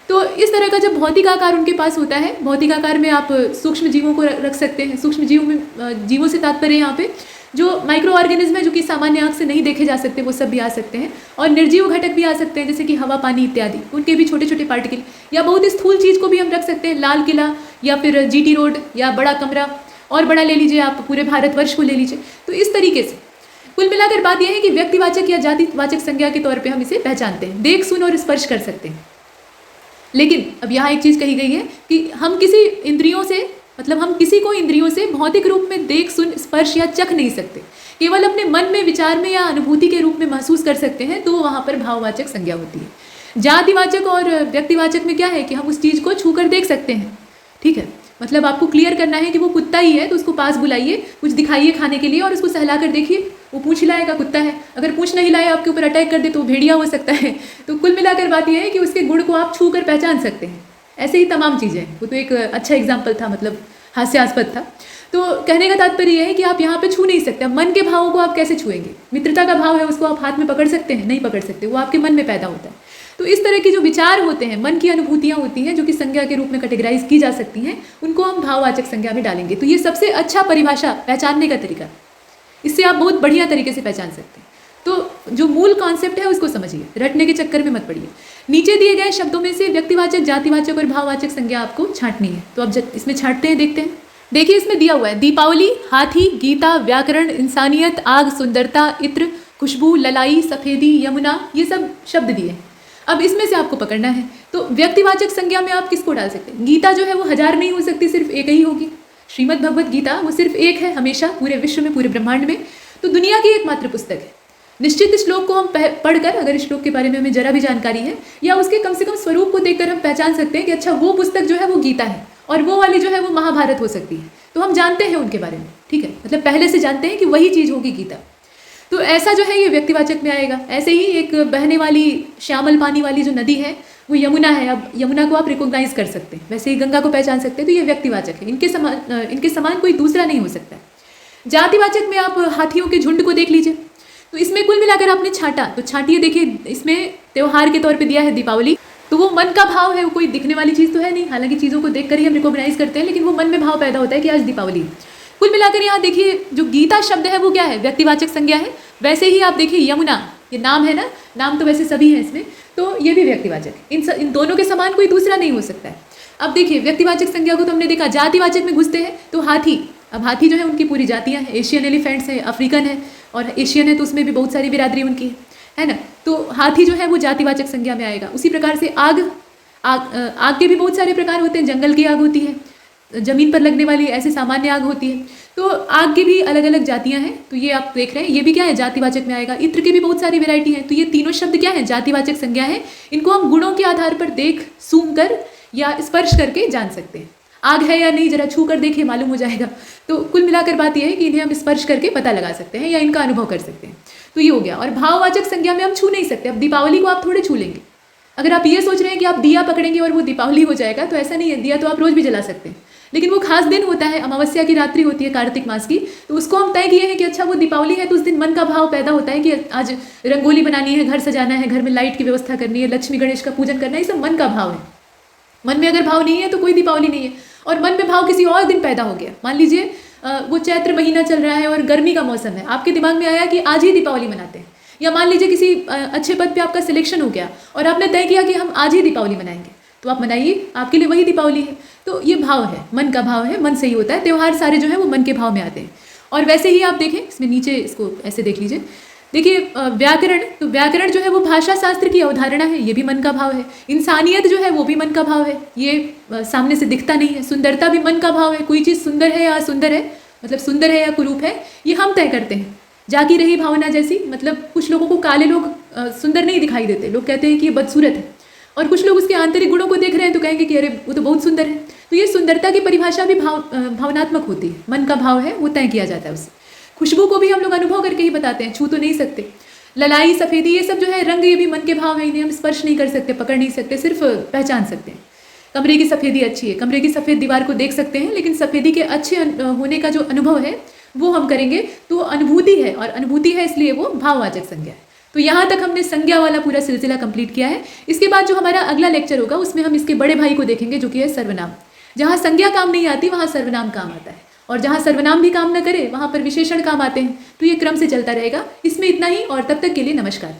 तो इस तरह का जब भौतिक आकार उनके पास होता है, भौतिक आकार में आप सूक्ष्म जीवों को रख सकते हैं। सूक्ष्म जीवों में, जीवों से तात्पर्य यहाँ पे जो माइक्रो ऑर्गेनिज्म है, जो कि सामान्य आंख से नहीं देखे जा सकते, वो सब भी आ सकते हैं, और निर्जीव घटक भी आ सकते हैं, जैसे कि हवा, पानी इत्यादि, उनके भी छोटे छोटे पार्टिकल, या बहुत स्थूल चीज़ को भी हम रख सकते हैं, लाल किला या फिर जीटी रोड या बड़ा कमरा, और बड़ा ले लीजिए आप, पूरे भारतवर्ष को ले लीजिए। तो इस तरीके से कुल मिलाकर बात यह है कि व्यक्तिवाचक या जातिवाचक संज्ञा के तौर पे हम इसे पहचानते हैं, देख सुन और स्पर्श कर सकते हैं। लेकिन अब यहाँ एक चीज़ कही गई है कि हम किसी इंद्रियों से मतलब हम किसी को इंद्रियों से भौतिक रूप में देख, सुन, स्पर्श या चख नहीं सकते, केवल अपने मन में, विचार में या अनुभूति के रूप में महसूस कर सकते हैं, तो वहाँ पर भाववाचक संज्ञा होती है। जातिवाचक और व्यक्तिवाचक में क्या है कि हम उस चीज़ को छू कर देख सकते हैं, ठीक है। मतलब आपको क्लियर करना है कि वो कुत्ता ही है तो उसको पास बुलाइए, कुछ दिखाइए खाने के लिए और उसको सहला कर देखिए, वो पूंछ हिलाएगा, कुत्ता है। अगर पूंछ नहीं हिलाए, आपके ऊपर अटैक कर दे तो वो भेड़िया हो सकता है। तो कुल मिलाकर बात यह है कि उसके गुण को आप छू कर पहचान सकते हैं। ऐसे ही तमाम चीज़ें, वो तो एक अच्छा एग्जाम्पल था, मतलब हास्यास्पद था। तो कहने का तात्पर्य यह है कि आप यहाँ पे छू नहीं सकते। मन के भावों को आप कैसे छुएंगे? मित्रता का भाव है, उसको आप हाथ में पकड़ सकते हैं? नहीं पकड़ सकते, वो आपके मन में पैदा होता है। तो इस तरह के जो विचार होते हैं, मन की अनुभूतियाँ होती हैं, जो कि संज्ञा के रूप में कैटेगराइज की जा सकती हैं, उनको हम भाववाचक संज्ञा में डालेंगे। तो ये सबसे अच्छा परिभाषा, पहचानने का तरीका, इससे आप बहुत बढ़िया तरीके से पहचान सकते हैं। तो जो मूल कॉन्सेप्ट है उसको समझिए, रटने के चक्कर में मत पड़िए। नीचे दिए गए शब्दों में से व्यक्तिवाचक, जातिवाचक और भाववाचक संज्ञा आपको छांटनी है। तो अब इसमें छांटते हैं, देखते हैं। देखिए इसमें दिया हुआ है दीपावली, हाथी, गीता, व्याकरण, इंसानियत, आग, सुंदरता, इत्र, खुशबू, ललाई, सफेदी, यमुना, ये सब शब्द दिए। अब इसमें से आपको पकड़ना है। तो व्यक्तिवाचक संज्ञा में आप किसको डाल सकते हैं? गीता जो है वो 1000 नहीं हो सकती, सिर्फ एक ही होगी। श्रीमद् भगवत गीता वो सिर्फ एक है हमेशा, पूरे विश्व में, पूरे ब्रह्मांड में। तो दुनिया की एकमात्र पुस्तक है। निश्चित श्लोक को हम पढ़कर, अगर इस श्लोक के बारे में हमें जरा भी जानकारी है, या उसके कम से कम स्वरूप को देखकर हम पहचान सकते हैं कि अच्छा वो पुस्तक जो है वो गीता है और वो वाली जो है वो महाभारत हो सकती है। तो हम जानते हैं उनके बारे में, ठीक है, मतलब पहले से जानते हैं कि वही चीज़ होगी गीता। तो ऐसा जो है ये व्यक्तिवाचक में आएगा। ऐसे ही एक बहने वाली श्यामल पानी वाली जो नदी है वो यमुना है। अब यमुना को आप रिकॉग्नाइज कर सकते हैं, वैसे ही गंगा को पहचान सकते हैं। तो ये व्यक्तिवाचक है, इनके समान कोई दूसरा नहीं हो सकता है। जातिवाचक में आप हाथियों के झुंड को देख लीजिए। तो इसमें कुल मिलाकर आपने छांटा, तो छांटिए, देखिए इसमें त्योहार के तौर पे दिया है दीपावली। तो वो मन का भाव है, वो कोई दिखने वाली चीज़ तो है नहीं, हालांकि चीज़ों को देखकर ही हम रिकॉग्नाइज करते हैं, लेकिन वो मन में भाव पैदा होता है कि आज दीपावली। कुल मिलाकर यहाँ देखिए जो गीता शब्द है वो क्या है? व्यक्तिवाचक संज्ञा है। वैसे ही आप देखिए यमुना, ये नाम है ना, नाम तो वैसे सभी हैं इसमें, तो ये भी व्यक्तिवाचक है। इन दोनों के समान कोई दूसरा नहीं हो सकता है। अब देखिए व्यक्तिवाचक संज्ञा को तो हमने देखा। जातिवाचक में घुसते हैं तो हाथी। अब हाथी जो है उनकी पूरी जातियाँ हैं, एशियन एलिफेंट्स है, अफ्रीकन है, और एशियन है तो उसमें भी बहुत सारी बिरादरी उनकी है ना। तो हाथी जो है वो जातिवाचक संज्ञा में आएगा। उसी प्रकार से आग के भी बहुत सारे प्रकार होते हैं। जंगल की आग होती है, जमीन पर लगने वाली ऐसे सामान्य आग होती है। तो आग की भी अलग अलग जातियां हैं। तो ये आप देख रहे हैं, ये भी क्या है? जातिवाचक में आएगा। इत्र की भी बहुत सारी वैरायटी है। तो ये तीनों शब्द क्या है? जातिवाचक संज्ञा है। इनको हम गुणों के आधार पर देख, सूंघ कर या स्पर्श करके जान सकते हैं। आग है या नहीं जरा छू कर देखिए, मालूम हो जाएगा। तो कुल मिलाकर बात यह है कि इन्हें हम स्पर्श करके पता लगा सकते हैं या इनका अनुभव कर सकते हैं। तो ये हो गया। और भाववाचक संज्ञा में हम छू नहीं सकते। अब दीपावली को आप थोड़े छू लेंगे। अगर आप ये सोच रहे हैं कि आप दिया पकड़ेंगे और वो दीपावली हो जाएगा, तो ऐसा नहीं है। दिया तो आप रोज भी जला सकते हैं, लेकिन वो खास दिन होता है, अमावस्या की रात्रि होती है कार्तिक मास की, तो उसको हम तय किए हैं कि अच्छा वो दीपावली है, तो उस दिन मन का भाव पैदा होता है कि आज रंगोली बनानी है, घर सजाना है, घर में लाइट की व्यवस्था करनी है, लक्ष्मी गणेश का पूजन करना है। ये सब मन का भाव है। मन में अगर भाव नहीं है तो कोई दीपावली नहीं है। और मन में भाव किसी और दिन पैदा हो गया, मान लीजिए वो चैत्र महीना चल रहा है और गर्मी का मौसम है, आपके दिमाग में आया कि आज ही दीपावली मनाते हैं। या मान लीजिए किसी अच्छे पद पे आपका सिलेक्शन हो गया और आपने तय किया कि हम आज ही दीपावली मनाएंगे, तो आप मनाइए, आपके लिए वही दीपावली है। तो ये भाव है, मन का भाव है, मन से ही होता है। त्यौहार सारे जो है वो मन के भाव में आते हैं। और वैसे ही आप देखें, इसमें नीचे इसको ऐसे देख लीजिए, देखिए व्याकरण, तो व्याकरण जो है वो भाषा शास्त्र की अवधारणा है, ये भी मन का भाव है। इंसानियत जो है वो भी मन का भाव है, ये सामने से दिखता नहीं है। सुंदरता भी मन का भाव है, कोई चीज़ सुंदर है या असुंदर है, मतलब सुंदर है या कुरूप है, ये हम तय करते हैं। जाकी रही भावना जैसी, मतलब कुछ लोगों को काले लोग सुंदर नहीं दिखाई देते, लोग कहते हैं कि ये बदसूरत है, और कुछ लोग उसके आंतरिक गुणों को देख रहे हैं तो कहेंगे कि अरे वो तो बहुत सुंदर है। तो ये सुंदरता की परिभाषा भी भावनात्मक होती है, मन का भाव है वो तय किया जाता है उससे। खुशबू को भी हम लोग अनुभव करके ही बताते हैं, छू तो नहीं सकते। ललाई, सफ़ेदी, ये सब जो है रंग, ये भी मन के भाव है, इन्हें हम स्पर्श नहीं कर सकते, पकड़ नहीं सकते, सिर्फ पहचान सकते हैं। कमरे की सफ़ेदी अच्छी है, कमरे की सफ़ेद दीवार को देख सकते हैं, लेकिन सफ़ेदी के अच्छे होने का जो अनुभव है वो हम करेंगे तो अनुभूति है, और अनुभूति है इसलिए वो भाववाचक संज्ञा है। तो यहाँ तक हमने संज्ञा वाला पूरा सिलसिला कंप्लीट किया है। इसके बाद जो हमारा अगला लेक्चर होगा उसमें हम इसके बड़े भाई को देखेंगे, जो कि है सर्वनाम। जहाँ संज्ञा काम नहीं आती वहाँ सर्वनाम काम आता है, और जहाँ सर्वनाम भी काम न करे वहाँ पर विशेषण काम आते हैं। तो ये क्रम से चलता रहेगा। इसमें इतना ही, और तब तक के लिए नमस्कार।